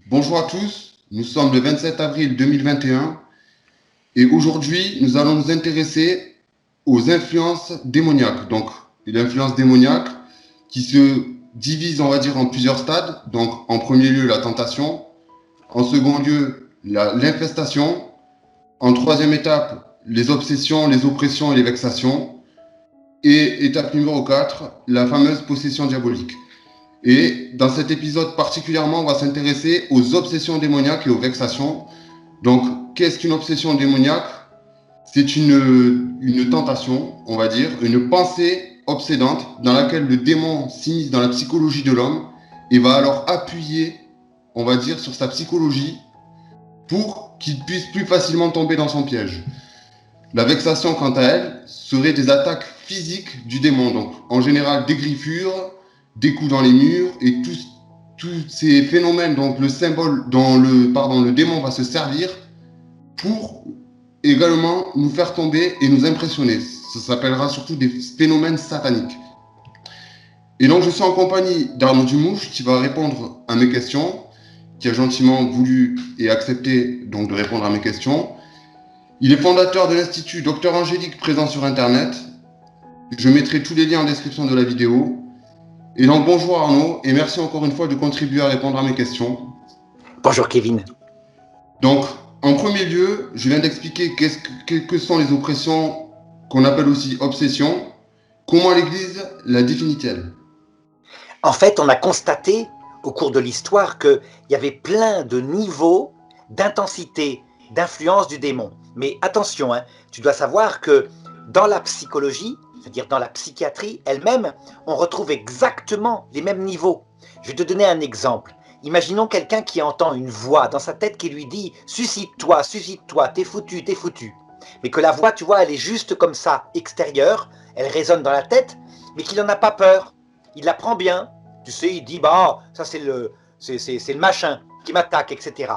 Bonjour à tous, nous sommes le 27 avril 2021 et aujourd'hui nous allons nous intéresser aux influences démoniaques. Donc l'influence démoniaque qui se divise on va dire en plusieurs stades. Donc en premier lieu la tentation, en second lieu l'infestation, en troisième étape les obsessions, les oppressions et les vexations et étape numéro 4 la fameuse possession diabolique. Et dans cet épisode particulièrement, on va s'intéresser aux obsessions démoniaques et aux vexations. Donc, qu'est-ce qu'une obsession démoniaque? C'est une tentation, on va dire, une pensée obsédante dans laquelle le démon s'immisce dans la psychologie de l'homme et va alors appuyer, on va dire, sur sa psychologie pour qu'il puisse plus facilement tomber dans son piège. La vexation, quant à elle, serait des attaques physiques du démon. Donc, en général, des griffures, des coups dans les murs et tous ces phénomènes, donc le symbole dont le démon va se servir pour également nous faire tomber et nous impressionner. Ça s'appellera surtout des phénomènes sataniques. Et donc, je suis en compagnie d'Arnaud Dumouche qui va répondre à mes questions, qui a gentiment voulu et accepté donc de répondre à mes questions. Il est fondateur de l'Institut Docteur Angélique présent sur Internet. Je mettrai tous les liens en description de la vidéo. Et donc bonjour Arnaud, et merci encore une fois de contribuer à répondre à mes questions. Bonjour Kevin. Donc, en premier lieu, je viens d'expliquer que sont les oppressions qu'on appelle aussi obsessions. Comment l'Église la définit-elle? En fait, on a constaté au cours de l'histoire qu'il y avait plein de niveaux d'intensité, d'influence du démon. Mais attention, tu dois savoir que dans la psychologie, c'est-à-dire dans la psychiatrie elle-même, on retrouve exactement les mêmes niveaux. Je vais te donner un exemple. Imaginons quelqu'un qui entend une voix dans sa tête qui lui dit « Suicide-toi, suicide-toi, t'es foutu, t'es foutu ». Mais que la voix, tu vois, elle est juste comme ça, extérieure, elle résonne dans la tête, mais qu'il n'en a pas peur. Il la prend bien, tu sais, il dit, bah, ça c'est le machin qui m'attaque, etc.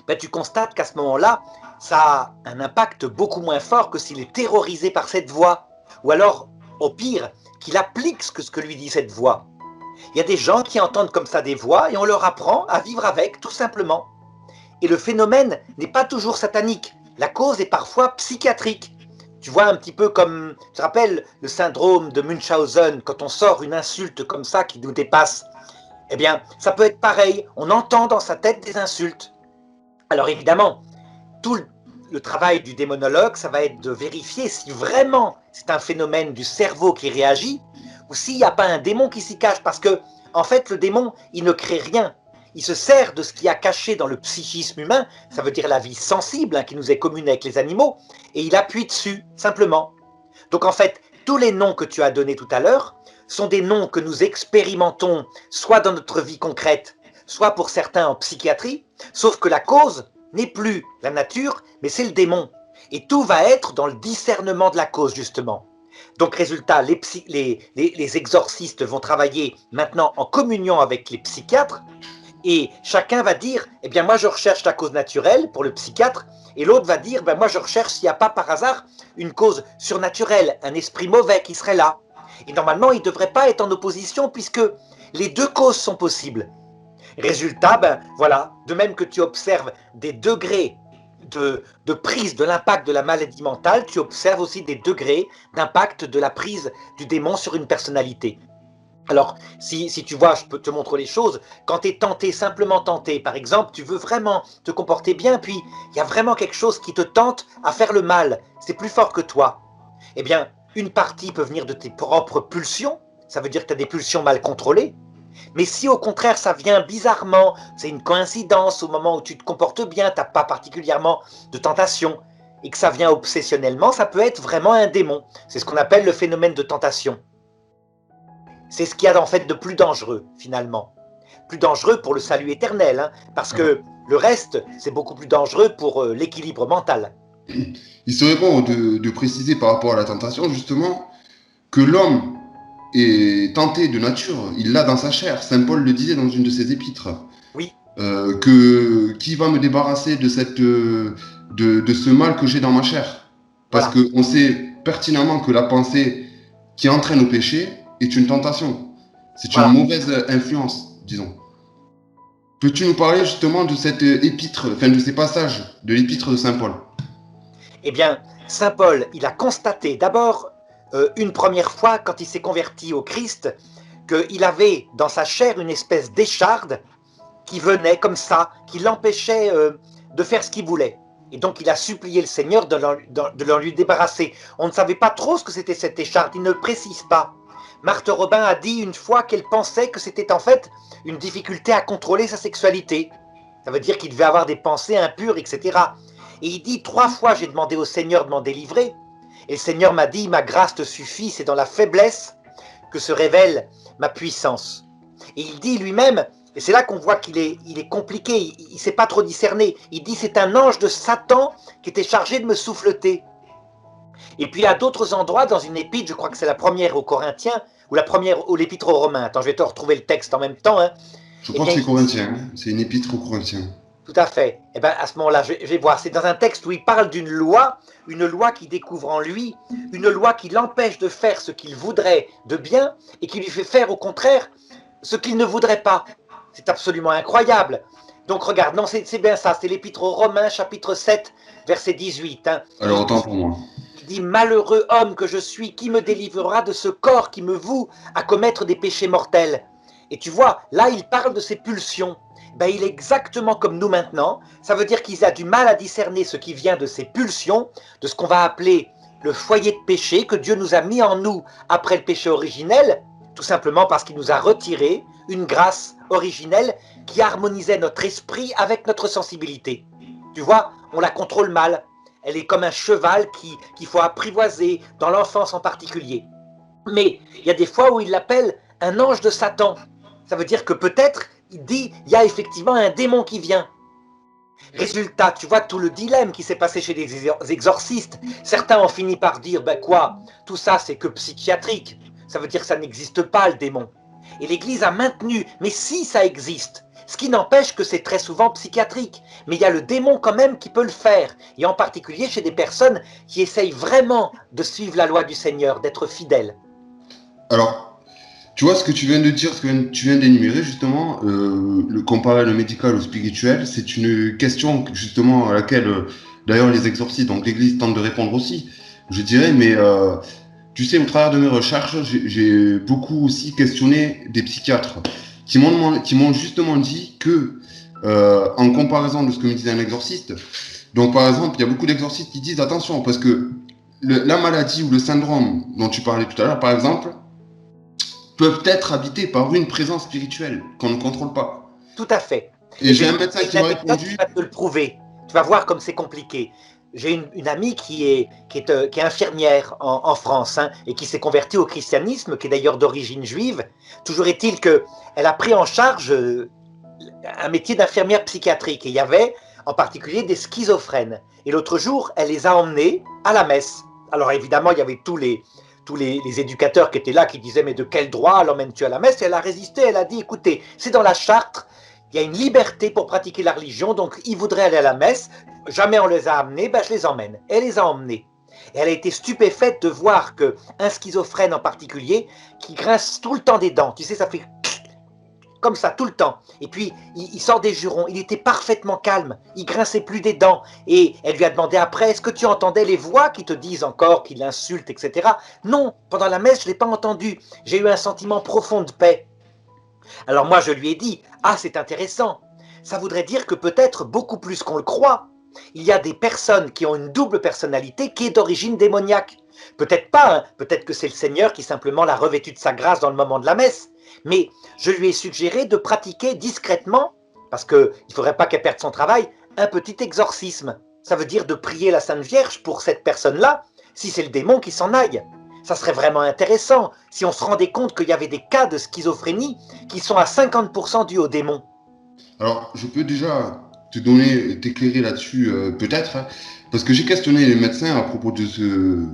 Ben, tu constates qu'à ce moment-là, ça a un impact beaucoup moins fort que s'il est terrorisé par cette voix. Ou alors, au pire, qu'il applique ce que lui dit cette voix. Il y a des gens qui entendent comme ça des voix et on leur apprend à vivre avec, tout simplement. Et le phénomène n'est pas toujours satanique. La cause est parfois psychiatrique. Tu vois, un petit peu comme, tu te rappelles le syndrome de Munchausen, quand on sort une insulte comme ça qui nous dépasse. Eh bien, ça peut être pareil, on entend dans sa tête des insultes. Alors évidemment, tout le travail du démonologue, ça va être de vérifier si vraiment c'est un phénomène du cerveau qui réagit, ou s'il n'y a pas un démon qui s'y cache, parce que, en fait, le démon, il ne crée rien. Il se sert de ce qu'il y a caché dans le psychisme humain, ça veut dire la vie sensible qui nous est commune avec les animaux, et il appuie dessus, simplement. Donc en fait, tous les noms que tu as donnés tout à l'heure sont des noms que nous expérimentons soit dans notre vie concrète, soit pour certains en psychiatrie, sauf que la cause n'est plus la nature, mais c'est le démon. Et tout va être dans le discernement de la cause, justement. Donc résultat, les exorcistes vont travailler maintenant en communion avec les psychiatres, et chacun va dire, eh bien moi je recherche la cause naturelle pour le psychiatre, et l'autre va dire, ben moi je recherche s'il n'y a pas par hasard une cause surnaturelle, un esprit mauvais qui serait là. Et normalement, il ne devrait pas être en opposition puisque les deux causes sont possibles. Résultat, ben voilà, de même que tu observes des degrés de prise de l'impact de la maladie mentale, tu observes aussi des degrés d'impact de la prise du démon sur une personnalité. Alors, si tu vois, je peux te montrer les choses. Quand tu es tenté, simplement tenté, par exemple, tu veux vraiment te comporter bien, puis il y a vraiment quelque chose qui te tente à faire le mal, c'est plus fort que toi. Eh bien, une partie peut venir de tes propres pulsions, ça veut dire que tu as des pulsions mal contrôlées. Mais si au contraire ça vient bizarrement, c'est une coïncidence au moment où tu te comportes bien, tu n'as pas particulièrement de tentation, et que ça vient obsessionnellement, ça peut être vraiment un démon. C'est ce qu'on appelle le phénomène de tentation. C'est ce qu'il y a en fait de plus dangereux, finalement. Plus dangereux pour le salut éternel, parce que le reste, c'est beaucoup plus dangereux pour l'équilibre mental. Il serait bon de préciser par rapport à la tentation justement que l'homme est tenté de nature, il l'a dans sa chair. Saint Paul le disait dans une de ses épîtres. Oui. Qui va me débarrasser de ce mal que j'ai dans ma chair? Parce Voilà. qu'on sait pertinemment que la pensée qui entraîne au péché est une tentation. C'est une Voilà. mauvaise influence, disons. Peux-tu nous parler justement de cette épître, enfin de ces passages de l'épître de Saint Paul? Eh bien, Saint Paul, il a constaté d'abord une première fois, quand il s'est converti au Christ, qu'il avait dans sa chair une espèce d'écharde qui venait comme ça, qui l'empêchait de faire ce qu'il voulait. Et donc il a supplié le Seigneur de l'en lui débarrasser. On ne savait pas trop ce que c'était cette écharde, il ne précise pas. Marthe Robin a dit une fois qu'elle pensait que c'était en fait une difficulté à contrôler sa sexualité. Ça veut dire qu'il devait avoir des pensées impures, etc. Et il dit 3 fois j'ai demandé au Seigneur de m'en délivrer. Et le Seigneur m'a dit ma grâce te suffit, c'est dans la faiblesse que se révèle ma puissance. Et il dit lui-même, et c'est là qu'on voit qu'il est compliqué, il ne sait pas trop discerner, il dit c'est un ange de Satan qui était chargé de me souffleter. Et puis à d'autres endroits, dans une épître, je crois que c'est la première aux Corinthiens, ou la première ou l'épître aux Romains, attends, je vais te retrouver le texte en même temps, hein. Je Eh crois que bien, c'est Corinthien, hein. C'est une épître aux Corinthiens. tout à fait. Et bien à ce moment-là, je vais voir, c'est dans un texte où il parle d'une loi, une loi qui découvre en lui, une loi qui l'empêche de faire ce qu'il voudrait de bien, et qui lui fait faire au contraire ce qu'il ne voudrait pas. C'est absolument incroyable. Donc regarde, non, c'est bien ça, c'est l'épître aux Romains, chapitre 7, verset 18. Hein. Et Alors autant pour moi. il dit, malheureux homme que je suis, qui me délivrera de ce corps qui me voue à commettre des péchés mortels? Et tu vois, là, il parle de ses pulsions. Ben, il est exactement comme nous maintenant. Ça veut dire qu'il a du mal à discerner ce qui vient de ses pulsions, de ce qu'on va appeler le foyer de péché que Dieu nous a mis en nous après le péché originel, tout simplement parce qu'il nous a retiré une grâce originelle qui harmonisait notre esprit avec notre sensibilité. Tu vois, on la contrôle mal. Elle est comme un cheval qu'il faut apprivoiser, dans l'enfance en particulier. Mais il y a des fois où il l'appelle un ange de Satan. Ça veut dire que peut-être, il dit, il y a effectivement un démon qui vient. Résultat, tu vois tout le dilemme qui s'est passé chez les exorcistes. Certains ont fini par dire, ben quoi, tout ça c'est que psychiatrique. Ça veut dire que ça n'existe pas le démon. Et l'Église a maintenu, mais si ça existe, ce qui n'empêche que c'est très souvent psychiatrique. Mais il y a le démon quand même qui peut le faire, et en particulier chez des personnes qui essayent vraiment de suivre la loi du Seigneur, d'être fidèles. Alors, tu vois ce que tu viens de dire, ce que tu viens d'énumérer justement, le comparer le médical au spirituel, c'est une question justement à laquelle d'ailleurs les exorcistes, donc l'Église tente de répondre aussi, je dirais, mais tu sais, au travers de mes recherches, j'ai beaucoup aussi questionné des psychiatres qui m'ont justement dit que, en comparaison de ce que me disait un exorciste, donc par exemple, il y a beaucoup d'exorcistes qui disent attention, parce que la maladie ou le syndrome dont tu parlais tout à l'heure, par exemple, peuvent être habités par une présence spirituelle qu'on ne contrôle pas. Tout à fait. Et j'ai un médecin qui m'a Qui répondu. va te le prouver. Tu vas voir comme c'est compliqué. J'ai une amie qui est infirmière en France, hein, et qui s'est convertie au christianisme, qui est d'ailleurs d'origine juive. Toujours est-il qu'elle a pris en charge un métier d'infirmière psychiatrique. Et il y avait en particulier des schizophrènes. Et l'autre jour, elle les a emmenés à la messe. Alors évidemment, il y avait tous les éducateurs qui étaient là, qui disaient mais de quel droit l'emmènes-tu à la messe? Et elle a résisté, elle a dit écoutez, c'est dans la charte, il y a une liberté pour pratiquer la religion, donc ils voudraient aller à la messe, jamais on les a amenés, ben je les emmène. Elle les a emmenés. Et elle a été stupéfaite de voir qu'un schizophrène en particulier, qui grince tout le temps des dents, tu sais, ça fait comme ça tout le temps, et puis il sort des jurons, il était parfaitement calme, il grinçait plus des dents, et elle lui a demandé après, est-ce que tu entendais les voix qui te disent encore qu'il insulte, etc. Non, pendant la messe je ne l'ai pas entendu, j'ai eu un sentiment profond de paix. Alors moi je lui ai dit, ah c'est intéressant, ça voudrait dire que peut-être beaucoup plus qu'on le croit, il y a des personnes qui ont une double personnalité qui est d'origine démoniaque. Peut-être pas, hein, peut-être que c'est le Seigneur qui simplement l'a revêtu de sa grâce dans le moment de la messe, mais je lui ai suggéré de pratiquer discrètement, parce qu'il ne faudrait pas qu'elle perde son travail, un petit exorcisme. Ça veut dire de prier la Sainte Vierge pour cette personne-là, si c'est le démon qui s'en aille. Ça serait vraiment intéressant si on se rendait compte qu'il y avait des cas de schizophrénie qui sont à 50% dus au démon. Alors, je peux déjà t'éclairer là-dessus, peut-être, hein, parce que j'ai questionné les médecins à propos de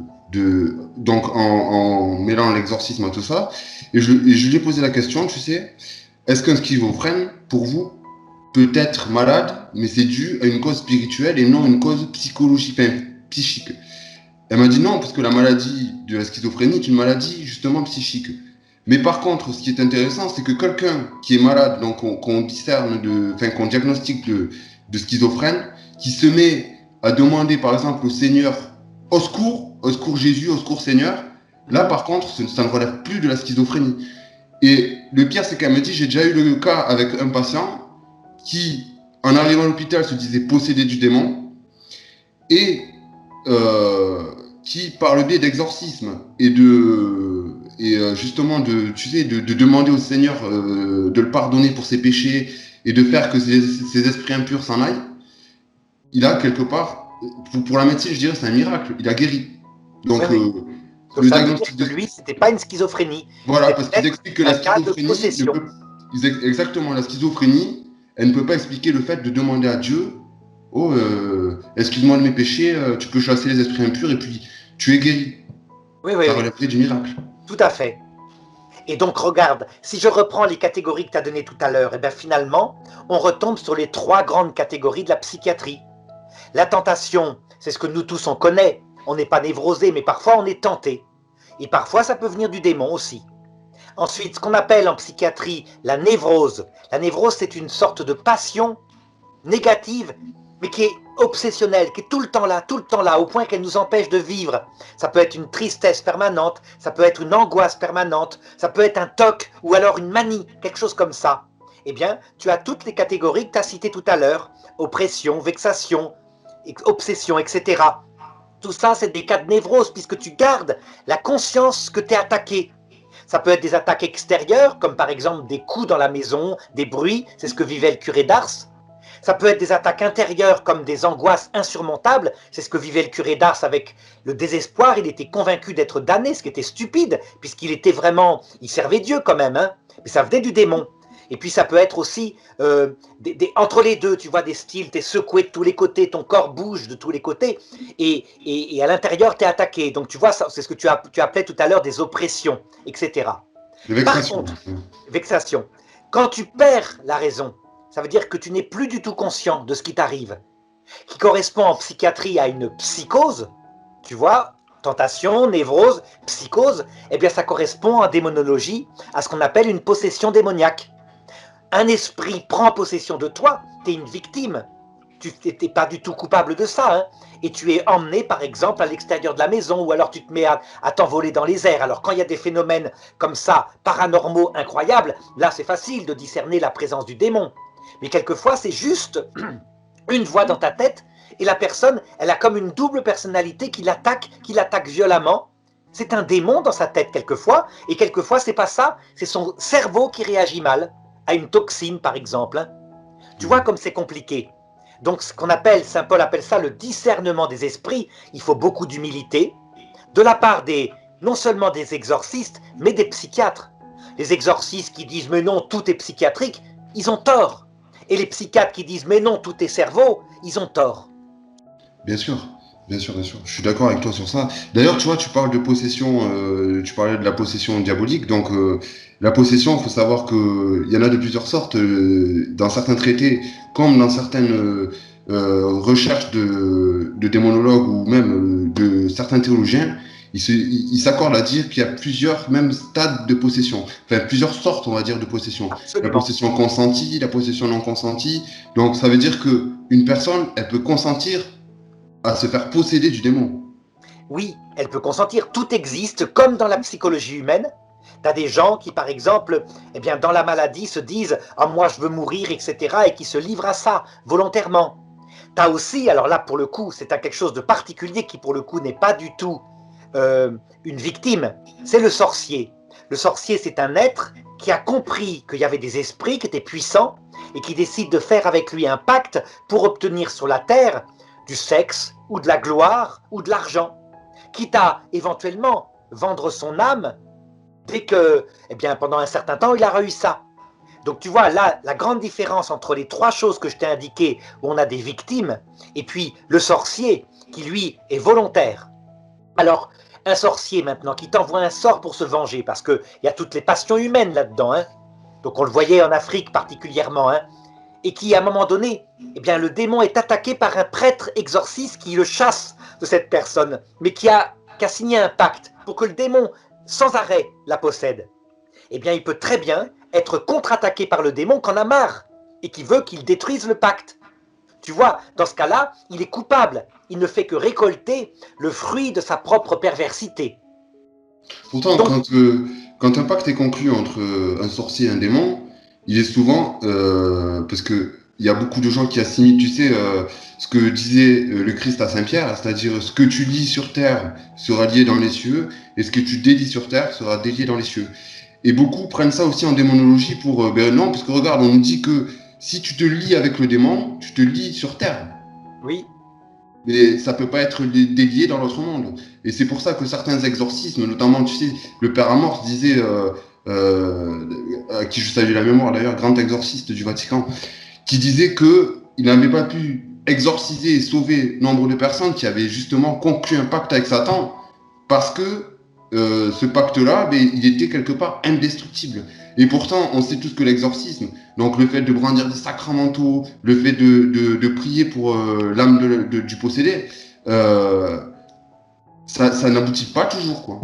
donc en mêlant l'exorcisme à tout ça, et je lui ai posé la question, tu sais, est-ce qu'un schizophrène, pour vous, peut être malade, mais c'est dû à une cause spirituelle et non une cause psychologique, enfin, psychique? Elle m'a dit non, parce que la maladie de la schizophrénie est une maladie justement psychique. Mais par contre, ce qui est intéressant, c'est que quelqu'un qui est malade, donc qu'on discerne, enfin qu'on diagnostique de schizophrène, qui se met à demander par exemple au Seigneur au secours Jésus, au secours Seigneur, là par contre, ça ne relève plus de la schizophrénie. Et le pire, c'est qu'elle me dit, j'ai déjà eu le cas avec un patient qui, en arrivant à l'hôpital, se disait possédé du démon et qui, par le biais d'exorcisme justement tu sais, de demander au Seigneur de le pardonner pour ses péchés et de faire que ses esprits impurs s'en aillent, il a quelque part, pour la médecine, je dirais, c'est un miracle. Il a guéri. Donc, Oui, oui. Donc le ça veut dire diagnostic que de... lui, c'était pas une schizophrénie. Voilà, C'était parce qu'ils peut-être expliquent que la un cas de schizophrénie ne possession. peut... Exactement, la schizophrénie, elle ne peut pas expliquer le fait de demander à Dieu, oh, excuse-moi de mes péchés, tu peux chasser les esprits impurs et puis tu es guéri. Oui, oui, Ça oui. relèverait du miracle. Tout à fait. Et donc, regarde, si je reprends les catégories que tu as données tout à l'heure, et bien finalement, on retombe sur les trois grandes catégories de la psychiatrie. La tentation, c'est ce que nous tous on connaît. On n'est pas névrosé, mais parfois on est tenté. Et parfois, ça peut venir du démon aussi. Ensuite, ce qu'on appelle en psychiatrie la névrose. La névrose, c'est une sorte de passion négative, mais qui est obsessionnelle, qui est tout le temps là, au point qu'elle nous empêche de vivre. Ça peut être une tristesse permanente, ça peut être une angoisse permanente, ça peut être un toc ou alors une manie, quelque chose comme ça. Eh bien, tu as toutes les catégories que tu as citées tout à l'heure, oppression, vexation, obsession, etc. Tout ça, c'est des cas de névrose, puisque tu gardes la conscience que tu es attaqué. Ça peut être des attaques extérieures, comme par exemple des coups dans la maison, des bruits, c'est ce que vivait le curé d'Ars. Ça peut être des attaques intérieures, comme des angoisses insurmontables, c'est ce que vivait le curé d'Ars avec le désespoir. Il était convaincu d'être damné, ce qui était stupide, puisqu'il était vraiment... Il servait Dieu quand même, hein, mais ça venait du démon. Et puis ça peut être aussi entre les deux, tu vois, des styles, tu es secoué de tous les côtés, ton corps bouge de tous les côtés, et à l'intérieur, tu es attaqué. Donc tu vois, c'est ce que tu appelais tout à l'heure des oppressions, etc. De Par vexation. contre, vexation, quand tu perds la raison, ça veut dire que tu n'es plus du tout conscient de ce qui t'arrive, qui correspond en psychiatrie à une psychose, tu vois, tentation, névrose, psychose, eh bien ça correspond en démonologie à ce qu'on appelle une possession démoniaque. Un esprit prend possession de toi, tu es une victime, tu n'es pas du tout coupable de ça, hein, et tu es emmené par exemple à l'extérieur de la maison, ou alors tu te mets à t'envoler dans les airs. Alors quand il y a des phénomènes comme ça, paranormaux, incroyables, là c'est facile de discerner la présence du démon. Mais quelquefois c'est juste une voix dans ta tête, et la personne, elle a comme une double personnalité qui l'attaque violemment. C'est un démon dans sa tête quelquefois, et quelquefois c'est pas ça, c'est son cerveau qui réagit mal, à une toxine par exemple. Hein. Tu vois comme c'est compliqué. Donc ce qu'on appelle, Saint Paul appelle ça le discernement des esprits. Il faut beaucoup d'humilité de la part non seulement des exorcistes, mais des psychiatres. Les exorcistes qui disent mais non, tout est psychiatrique, ils ont tort. Et les psychiatres qui disent mais non, tout est cerveau, ils ont tort. Bien sûr, bien sûr, bien sûr. Je suis d'accord avec toi sur ça. D'ailleurs, tu vois, tu parles de possession, tu parlais de la possession diabolique. Donc, la possession, il faut savoir qu'il y en a de plusieurs sortes. Dans certains traités, comme dans certaines recherches de démonologues ou même de certains théologiens, ils s'accordent à dire qu'il y a plusieurs même stades de possession. Enfin, plusieurs sortes, on va dire, de possession. La Absolument. possession consentie, la possession non consentie. Donc, ça veut dire que une personne, elle peut consentir à se faire posséder du démon. Oui, elle peut consentir, tout existe, comme dans la psychologie humaine. Tu as des gens qui, par exemple, eh bien, dans la maladie, se disent « Ah, moi, je veux mourir, etc. » et qui se livrent à ça, volontairement. Tu as aussi, alors là, pour le coup, c'est quelque chose de particulier qui, pour le coup, n'est pas du tout une victime. C'est le sorcier. Le sorcier, c'est un être qui a compris qu'il y avait des esprits qui étaient puissants et qui décide de faire avec lui un pacte pour obtenir sur la terre du sexe ou de la gloire ou de l'argent, quitte à éventuellement vendre son âme dès que, eh bien, pendant un certain temps, il a eu ça. Donc tu vois, là, la grande différence entre les trois choses que je t'ai indiquées, où on a des victimes, et puis le sorcier, qui lui est volontaire. Alors, un sorcier maintenant, qui t'envoie un sort pour se venger, parce qu'il y a toutes les passions humaines là-dedans, hein. Donc on le voyait en Afrique particulièrement, hein. Et qui, à un moment donné, eh bien, le démon est attaqué par un prêtre exorciste qui le chasse de cette personne, mais qui a signé un pacte pour que le démon, sans arrêt, la possède. eh bien il peut très bien être contre-attaqué par le démon qui en a marre et qui veut qu'il détruise le pacte. Tu vois, dans ce cas-là, il est coupable. Il ne fait que récolter le fruit de sa propre perversité. Pourtant, Donc, quand un pacte est conclu entre un sorcier et un démon, il est souvent, parce que il y a beaucoup de gens qui assimilent, tu sais, ce que disait le Christ à Saint-Pierre, c'est-à-dire ce que tu lis sur terre sera lié dans les cieux, et ce que tu délies sur terre sera délié dans les cieux. Et beaucoup prennent ça aussi en démonologie pour, ben non, parce que regarde, on nous dit que si tu te lis avec le démon, tu te lis sur terre. oui, Mais ça peut pas être délié dans l'autre monde. Et c'est pour ça que certains exorcismes, notamment, tu sais, le père Amorce disait, à qui je salue la mémoire d'ailleurs, grand exorciste du Vatican, qui disait que il n'avait pas pu exorciser et sauver nombre de personnes qui avaient justement conclu un pacte avec Satan parce que ce pacte-là, ben, il était quelque part indestructible. Et pourtant, on sait tous que l'exorcisme, donc le fait de brandir des sacramentaux, le fait de prier pour l'âme du possédé, euh, ça n'aboutit pas toujours, quoi.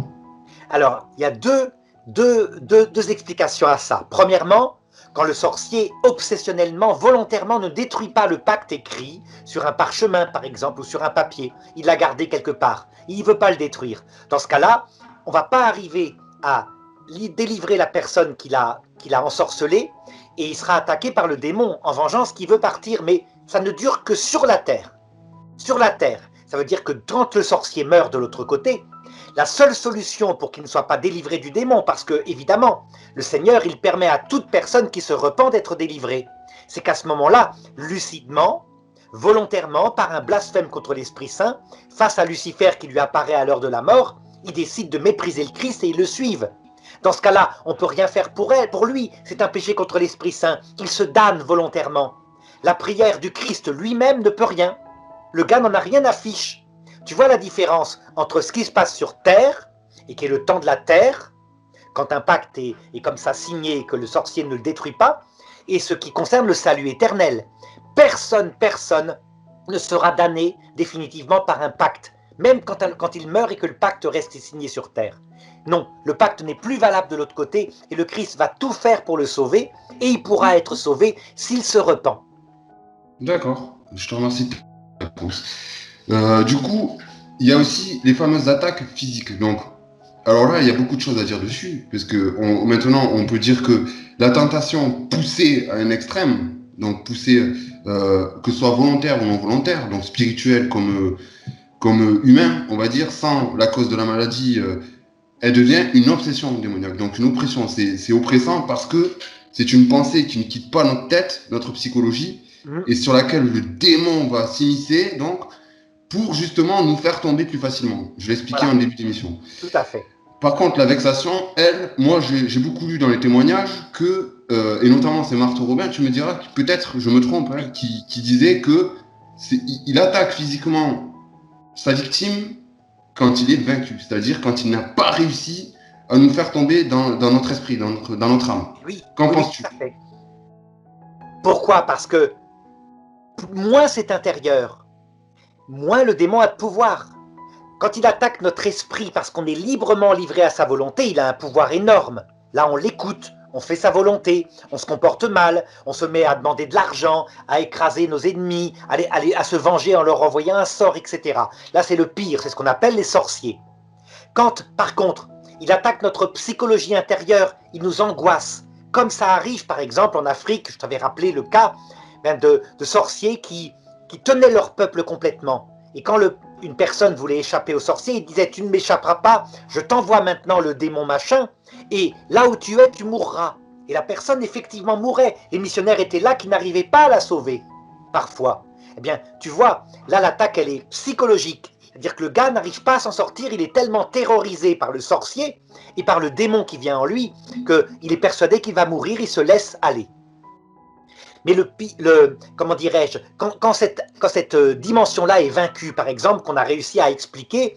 alors il y a deux explications à ça. Premièrement, quand le sorcier obsessionnellement, volontairement ne détruit pas le pacte écrit sur un parchemin par exemple ou sur un papier, il l'a gardé quelque part, il ne veut pas le détruire. Dans ce cas-là, on ne va pas arriver à délivrer la personne qu'il a ensorcelée et il sera attaqué par le démon en vengeance qui veut partir, mais ça ne dure que sur la terre. Sur la terre, ça veut dire que quand le sorcier meurt de l'autre côté, la seule solution pour qu'il ne soit pas délivré du démon, parce que, évidemment, le Seigneur, il permet à toute personne qui se repent d'être délivrée, c'est qu'à ce moment-là, lucidement, volontairement, par un blasphème contre l'Esprit Saint, face à Lucifer qui lui apparaît à l'heure de la mort, il décide de mépriser le Christ et ils le suivent. Dans ce cas-là, on ne peut rien faire pour lui, c'est un péché contre l'Esprit Saint, il se damne volontairement. La prière du Christ lui-même ne peut rien. Le gars n'en a rien à fiche. Tu vois la différence entre ce qui se passe sur Terre, et qui est le temps de la Terre, quand un pacte est comme ça signé et que le sorcier ne le détruit pas, et ce qui concerne le salut éternel. Personne ne sera damné définitivement par un pacte, même quand il meurt et que le pacte reste signé sur Terre. Non, le pacte n'est plus valable de l'autre côté, et le Christ va tout faire pour le sauver, et il pourra être sauvé s'il se repent. D'accord, je te remercie de ta réponse. Du coup, il y a aussi les fameuses attaques physiques. Donc, alors là, il y a beaucoup de choses à dire dessus, parce que maintenant, on peut dire que la tentation poussée à un extrême, donc poussée, que ce soit volontaire ou non volontaire, donc spirituelle comme humain, on va dire, sans la cause de la maladie, elle devient une obsession démoniaque, donc une oppression. C'est oppressant parce que c'est une pensée qui ne quitte pas notre tête, notre psychologie, et sur laquelle le démon va s'immiscer, donc, pour justement nous faire tomber plus facilement. Je l'ai expliqué en début d'émission. Tout à fait. Par contre, la vexation, elle, moi, j'ai beaucoup lu dans les témoignages que, et notamment c'est Marthe Robin, tu me diras, peut-être je me trompe, hein, qui disait que il attaque physiquement sa victime quand il est vaincu, c'est-à-dire quand il n'a pas réussi à nous faire tomber dans notre esprit, dans notre âme. Oui. Qu'en Oui, penses-tu? tout à fait. Pourquoi? Parce que moins c'est intérieur, moins le démon a de pouvoir. Quand il attaque notre esprit parce qu'on est librement livré à sa volonté, il a un pouvoir énorme. Là, on l'écoute, on fait sa volonté, on se comporte mal, on se met à demander de l'argent, à écraser nos ennemis, à se venger en leur envoyant un sort, etc. Là, c'est le pire, c'est ce qu'on appelle les sorciers. Quand, par contre, il attaque notre psychologie intérieure, il nous angoisse, comme ça arrive, par exemple, en Afrique, je t'avais rappelé le cas de sorciers qui tenaient leur peuple complètement. Et quand une personne voulait échapper au sorcier, il disait « Tu ne m'échapperas pas, je t'envoie maintenant le démon machin, et là où tu es, tu mourras. » Et la personne effectivement mourait. Les missionnaires étaient là qui n'arrivaient pas à la sauver, parfois. Eh bien, tu vois, là l'attaque, elle est psychologique. C'est-à-dire que le gars n'arrive pas à s'en sortir, il est tellement terrorisé par le sorcier et par le démon qui vient en lui, qu'il est persuadé qu'il va mourir, il se laisse aller. Mais comment dirais-je, quand cette dimension-là est vaincue, par exemple, qu'on a réussi à expliquer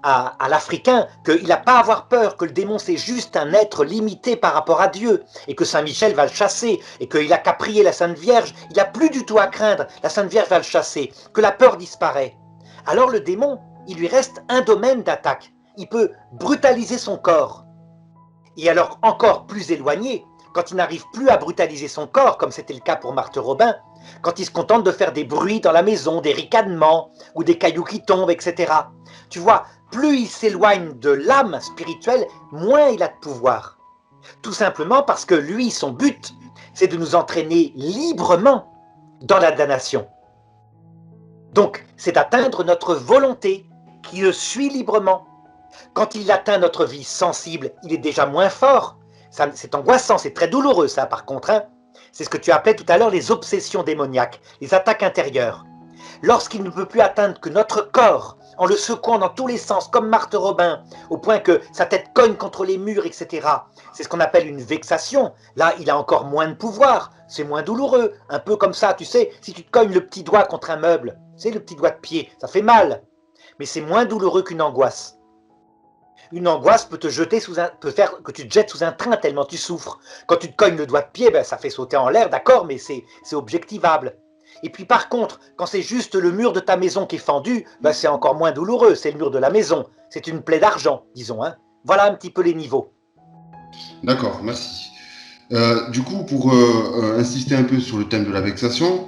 à l'Africain qu'il n'a pas à avoir peur, que le démon c'est juste un être limité par rapport à Dieu, et que Saint Michel va le chasser, et qu'il n'a qu'à prier la Sainte Vierge, il n'a plus du tout à craindre, la Sainte Vierge va le chasser, que la peur disparaît. Alors le démon, il lui reste un domaine d'attaque, il peut brutaliser son corps. Et alors encore plus éloigné, quand il n'arrive plus à brutaliser son corps, comme c'était le cas pour Marthe Robin, quand il se contente de faire des bruits dans la maison, des ricanements, ou des cailloux qui tombent, etc. Tu vois, plus il s'éloigne de l'âme spirituelle, moins il a de pouvoir. Tout simplement parce que lui, son but, c'est de nous entraîner librement dans la damnation. Donc, c'est d'atteindre notre volonté, qui le suit librement. Quand il atteint notre vie sensible, il est déjà moins fort. C'est angoissant, c'est très douloureux ça par contre. Hein. C'est ce que tu appelais tout à l'heure les obsessions démoniaques, les attaques intérieures. Lorsqu'il ne peut plus atteindre que notre corps, en le secouant dans tous les sens, comme Marthe Robin, au point que sa tête cogne contre les murs, etc. C'est ce qu'on appelle une vexation. Là, il a encore moins de pouvoir, c'est moins douloureux. Un peu comme ça, tu sais, si tu te cognes le petit doigt contre un meuble, c'est le petit doigt de pied, ça fait mal. Mais c'est moins douloureux qu'une angoisse. Une angoisse peut peut faire que tu te jettes sous un train tellement tu souffres. Quand tu te cognes le doigt de pied, ben, ça fait sauter en l'air, d'accord, mais c'est objectivable. Et puis par contre, quand c'est juste le mur de ta maison qui est fendu, ben, c'est encore moins douloureux, c'est le mur de la maison. C'est une plaie d'argent, disons. Hein. Voilà un petit peu les niveaux. D'accord, merci. Du coup, pour insister un peu sur le thème de la vexation,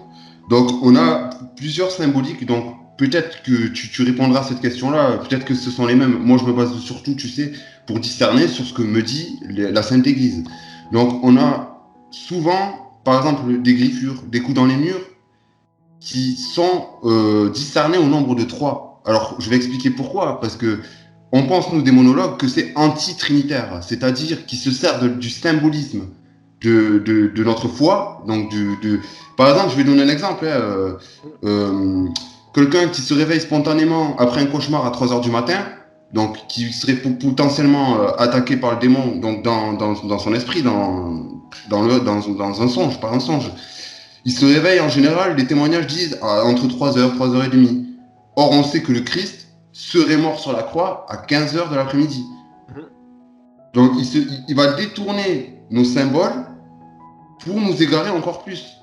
donc on a plusieurs symboliques, donc peut-être que tu répondras à cette question-là, peut-être que ce sont les mêmes. Moi, je me base surtout, tu sais, pour discerner sur ce que me dit la Sainte Église. Donc, on a souvent, par exemple, des griffures, des coups dans les murs, qui sont discernés au nombre de 3. Alors, je vais expliquer pourquoi, parce que on pense, nous, démonologues, que c'est anti-trinitaire, c'est-à-dire qu'il se sert du symbolisme de notre foi. Donc, par exemple, je vais donner un exemple. Hein, quelqu'un qui se réveille spontanément après un cauchemar à 3 heures du matin, donc qui serait potentiellement attaqué par le démon, donc dans son esprit, dans un songe, par un songe. Il se réveille en général, les témoignages disent entre 3 heures, 3 heures et demie. Or, on sait que le Christ serait mort sur la croix à 15 heures de l'après-midi. Donc, il va détourner nos symboles pour nous égarer encore plus.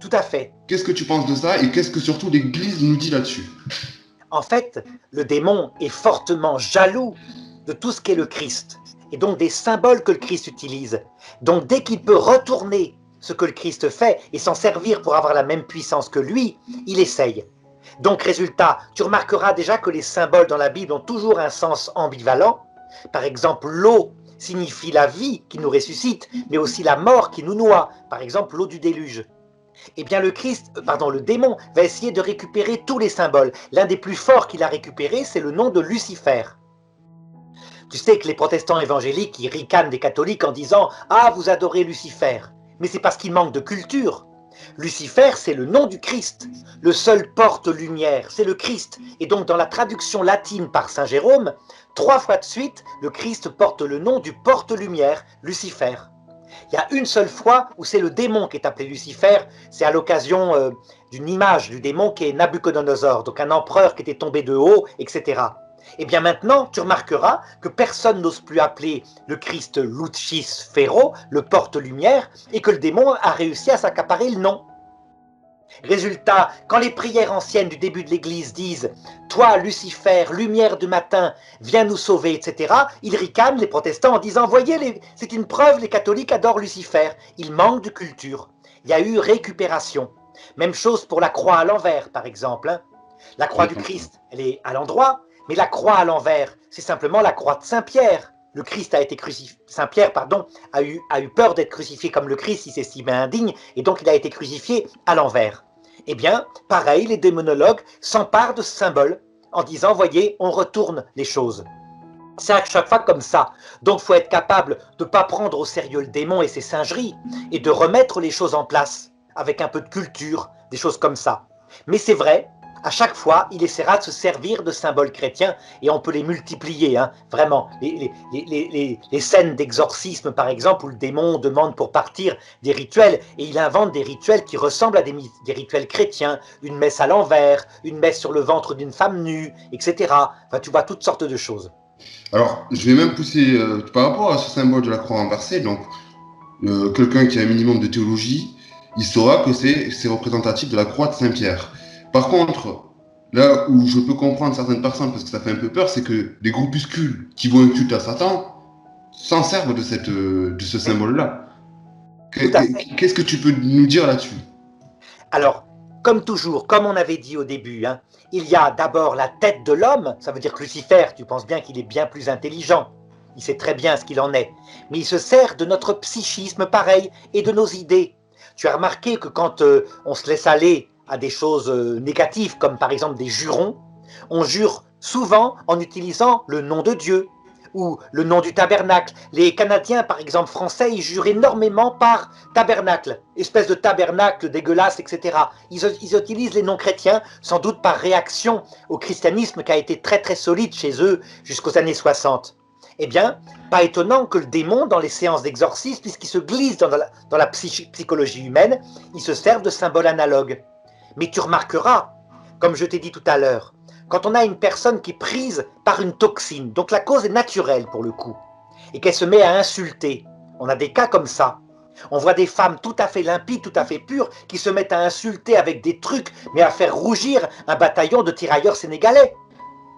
Tout à fait. Qu'est-ce que tu penses de ça et qu'est-ce que surtout l'Église nous dit là-dessus? En fait, le démon est fortement jaloux de tout ce qu'est le Christ et donc des symboles que le Christ utilise. Donc dès qu'il peut retourner ce que le Christ fait et s'en servir pour avoir la même puissance que lui, il essaye. Donc résultat, tu remarqueras déjà que les symboles dans la Bible ont toujours un sens ambivalent. Par exemple, l'eau signifie la vie qui nous ressuscite, mais aussi la mort qui nous noie. Par exemple, l'eau du déluge. Eh bien le démon va essayer de récupérer tous les symboles. L'un des plus forts qu'il a récupéré, c'est le nom de Lucifer. Tu sais que les protestants évangéliques, ils ricanent des catholiques en disant « Ah, vous adorez Lucifer !» Mais c'est parce qu'il manque de culture. Lucifer, c'est le nom du Christ. Le seul porte-lumière, c'est le Christ. Et donc dans la traduction latine par saint Jérôme, 3 fois de suite, le Christ porte le nom du porte-lumière, Lucifer. Il y a une seule fois où c'est le démon qui est appelé Lucifer, c'est à l'occasion d'une image du démon qui est Nabuchodonosor, donc un empereur qui était tombé de haut, etc. Et bien maintenant, tu remarqueras que personne n'ose plus appeler le Christ Lucis Ferro, le porte-lumière, et que le démon a réussi à s'accaparer le nom. Résultat, quand les prières anciennes du début de l'Église disent « Toi, Lucifer, lumière du matin, viens nous sauver, etc. » ils ricanent, les protestants, en disant « Voyez, c'est une preuve, les catholiques adorent Lucifer. » Il manque de culture. Il y a eu récupération. Même chose pour la croix à l'envers, par exemple. Hein. La croix du Christ, elle est à l'endroit, mais la croix à l'envers, c'est simplement la croix de Saint-Pierre. Le Christ a été crucifié, Saint-Pierre, pardon, a eu peur d'être crucifié comme le Christ, il s'estimait indigne, et donc il a été crucifié à l'envers. Eh bien, pareil, les démonologues s'emparent de ce symbole en disant, voyez, on retourne les choses. C'est à chaque fois comme ça. Donc, il faut être capable de ne pas prendre au sérieux le démon et ses singeries, et de remettre les choses en place, avec un peu de culture, des choses comme ça. Mais c'est vrai, à chaque fois, il essaiera de se servir de symboles chrétiens, et on peut les multiplier, hein, vraiment. Les scènes d'exorcisme, par exemple, où le démon demande pour partir des rituels, et il invente des rituels qui ressemblent à des rituels chrétiens, une messe à l'envers, une messe sur le ventre d'une femme nue, etc. Enfin, tu vois, toutes sortes de choses. Alors, je vais même pousser par rapport à ce symbole de la croix renversée, donc quelqu'un qui a un minimum de théologie, il saura que c'est représentatif de la croix de Saint-Pierre. Par contre, là où je peux comprendre certaines personnes, parce que ça fait un peu peur, c'est que les groupuscules qui vont un culte à Satan, s'en servent de ce symbole-là. Tout à fait. Qu'est-ce que tu peux nous dire là-dessus? Alors, comme toujours, comme on avait dit au début, hein, il y a d'abord la tête de l'homme, ça veut dire que Lucifer, tu penses bien qu'il est bien plus intelligent, il sait très bien ce qu'il en est, mais il se sert de notre psychisme pareil et de nos idées. Tu as remarqué que quand on se laisse aller à des choses négatives, comme par exemple des jurons, on jure souvent en utilisant le nom de Dieu ou le nom du tabernacle. Les Canadiens, par exemple français, ils jurent énormément par tabernacle, espèce de tabernacle dégueulasse, etc. Ils utilisent les noms chrétiens, sans doute par réaction au christianisme qui a été très très solide chez eux jusqu'aux années 60. Eh bien, pas étonnant que le démon, dans les séances d'exorcisme, puisqu'il se glisse dans la psychologie humaine, il se serve de symboles analogues. Mais tu remarqueras, comme je t'ai dit tout à l'heure, quand on a une personne qui est prise par une toxine, donc la cause est naturelle pour le coup, et qu'elle se met à insulter, on a des cas comme ça. On voit des femmes tout à fait limpides, tout à fait pures, qui se mettent à insulter avec des trucs, mais à faire rougir un bataillon de tirailleurs sénégalais.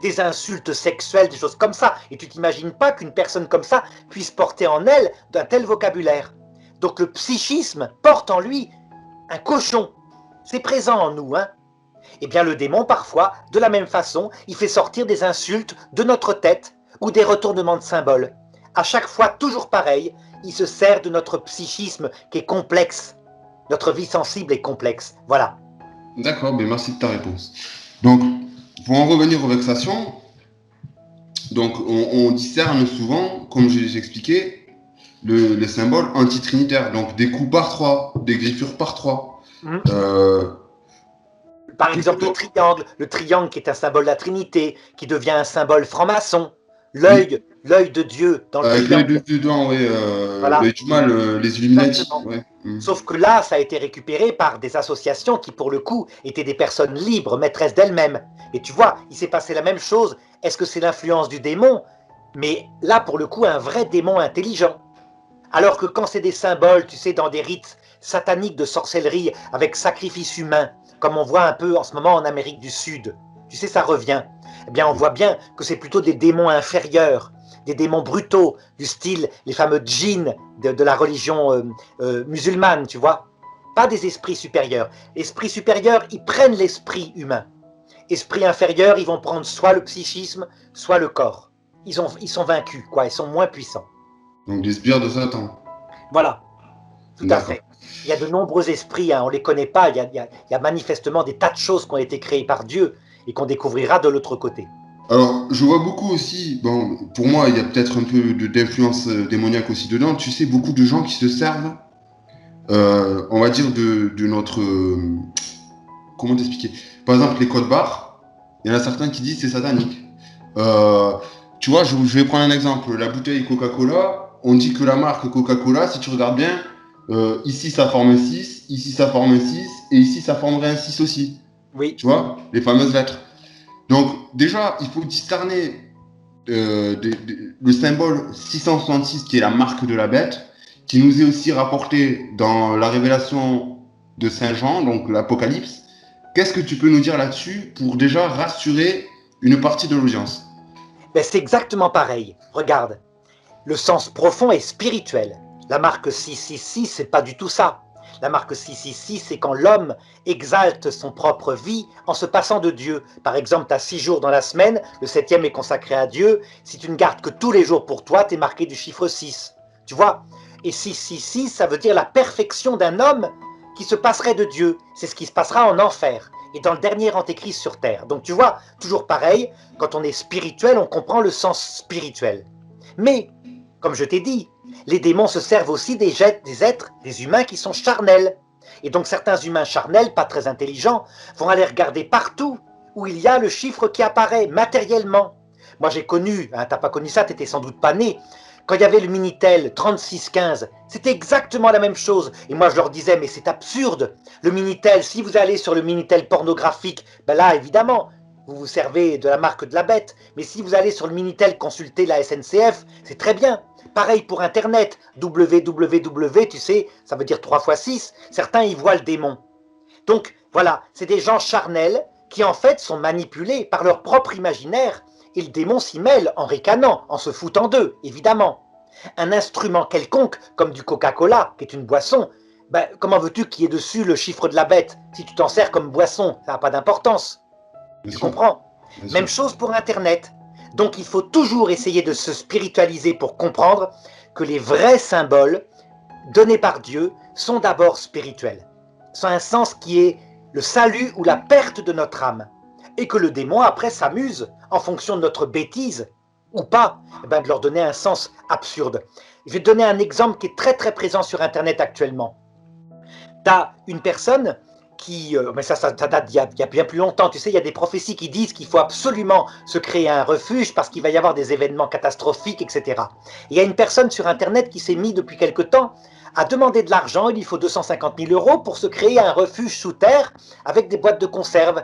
Des insultes sexuelles, des choses comme ça. Et tu t'imagines pas qu'une personne comme ça puisse porter en elle d'un tel vocabulaire. Donc le psychisme porte en lui un cochon. C'est présent en nous, hein. Eh bien le démon, parfois, de la même façon, il fait sortir des insultes de notre tête ou des retournements de symboles. À chaque fois, toujours pareil, il se sert de notre psychisme qui est complexe. Notre vie sensible est complexe. Voilà. D'accord, mais merci de ta réponse. Donc, pour en revenir aux vexations, donc on discerne souvent, comme j'ai expliqué, les symboles antitrinitaires. Donc des coups par trois, des griffures par trois. Euh, Par exemple, le triangle qui est un symbole de la Trinité, qui devient un symbole franc-maçon. oui, L'œil de Dieu dans le avec l'œil triangle. dedans, oui, Voilà, l'œil du mal, les Illuminati. exactement. Ouais. Sauf que là, ça a été récupéré par des associations qui, pour le coup, étaient des personnes libres, maîtresses d'elles-mêmes. Et tu vois, il s'est passé la même chose. Est-ce que c'est l'influence du démon? Mais là, pour le coup, un vrai démon intelligent. Alors que quand c'est des symboles, tu sais, dans des rites sataniques de sorcellerie avec sacrifice humain, comme on voit un peu en ce moment en Amérique du Sud, tu sais, ça revient. Eh bien, on voit bien que c'est plutôt des démons inférieurs, des démons brutaux, du style les fameux djinns de la religion musulmane, tu vois. Pas des esprits supérieurs. Esprits supérieurs, ils prennent l'esprit humain. Esprits inférieurs, ils vont prendre soit le psychisme, soit le corps. Ils sont vaincus, quoi, ils sont moins puissants. Donc des sbires de Satan. Voilà. Tout à D'accord. fait. Il y a de nombreux esprits, hein, on ne les connaît pas, il y a manifestement des tas de choses qui ont été créées par Dieu et qu'on découvrira de l'autre côté. Alors, je vois beaucoup aussi, bon, pour moi, il y a peut-être un peu d'influence démoniaque aussi dedans. Tu sais, beaucoup de gens qui se servent, on va dire, de notre. Comment t'expliquer? Par exemple, les codes barres, il y en a certains qui disent c'est satanique. Euh, Tu vois, je vais prendre un exemple. La bouteille Coca-Cola, on dit que la marque Coca-Cola, si tu regardes bien, ici ça forme un 6, ici ça forme un 6, et ici ça formerait un 6 aussi. Oui, Tu vois, les fameuses lettres. Donc, déjà, il faut discerner le symbole 666 qui est la marque de la bête, qui nous est aussi rapporté dans la révélation de Saint Jean, donc l'Apocalypse. Qu'est-ce que tu peux nous dire là-dessus pour déjà rassurer une partie de l'audience? ben, c'est exactement pareil. Regarde, le sens profond est spirituel. La marque 666, c'est pas du tout ça. La marque 666, c'est quand l'homme exalte son propre vie en se passant de Dieu. Par exemple, tu as 6 jours dans la semaine, le 7e est consacré à Dieu. Si tu ne gardes que tous les jours pour toi, tu es marqué du chiffre 6. Tu vois? Et 666, ça veut dire la perfection d'un homme qui se passerait de Dieu. C'est ce qui se passera en enfer et dans le dernier antéchrist sur terre. Donc tu vois, toujours pareil, quand on est spirituel, on comprend le sens spirituel. Mais, comme je t'ai dit, les démons se servent aussi des êtres, des humains qui sont charnels. Et donc certains humains charnels, pas très intelligents, vont aller regarder partout où il y a le chiffre qui apparaît matériellement. Moi j'ai connu, hein, t'as pas connu ça, t'étais sans doute pas né, quand il y avait le Minitel 3615, c'était exactement la même chose. Et moi je leur disais, mais c'est absurde, le Minitel, si vous allez sur le Minitel pornographique, ben là évidemment, vous vous servez de la marque de la bête. Mais si vous allez sur le Minitel consulter la SNCF, c'est très bien. Pareil pour Internet, www, tu sais, ça veut dire 3 fois 6, certains y voient le démon. Donc voilà, c'est des gens charnels qui en fait sont manipulés par leur propre imaginaire et le démon s'y mêle en ricanant, en se foutant d'eux, évidemment. Un instrument quelconque, comme du Coca-Cola, qui est une boisson, ben, comment veux-tu qu'il y ait dessus le chiffre de la bête? Si tu t'en sers comme boisson, ça n'a pas d'importance. Bien Tu sûr, comprends? bien Même sûr. chose pour Internet. Donc il faut toujours essayer de se spiritualiser pour comprendre que les vrais symboles donnés par Dieu sont d'abord spirituels. Sont un sens qui est le salut ou la perte de notre âme. Et que le démon après s'amuse en fonction de notre bêtise ou pas, eh ben, de leur donner un sens absurde. Je vais te donner un exemple qui est très très présent sur Internet actuellement. Tu as une personne qui, mais ça date d'il y a bien plus longtemps, tu sais, il y a des prophéties qui disent qu'il faut absolument se créer un refuge parce qu'il va y avoir des événements catastrophiques, etc. Il y a une personne sur Internet qui s'est mise depuis quelque temps à demander de l'argent, il lui faut 250 000 euros pour se créer un refuge sous terre avec des boîtes de conserve.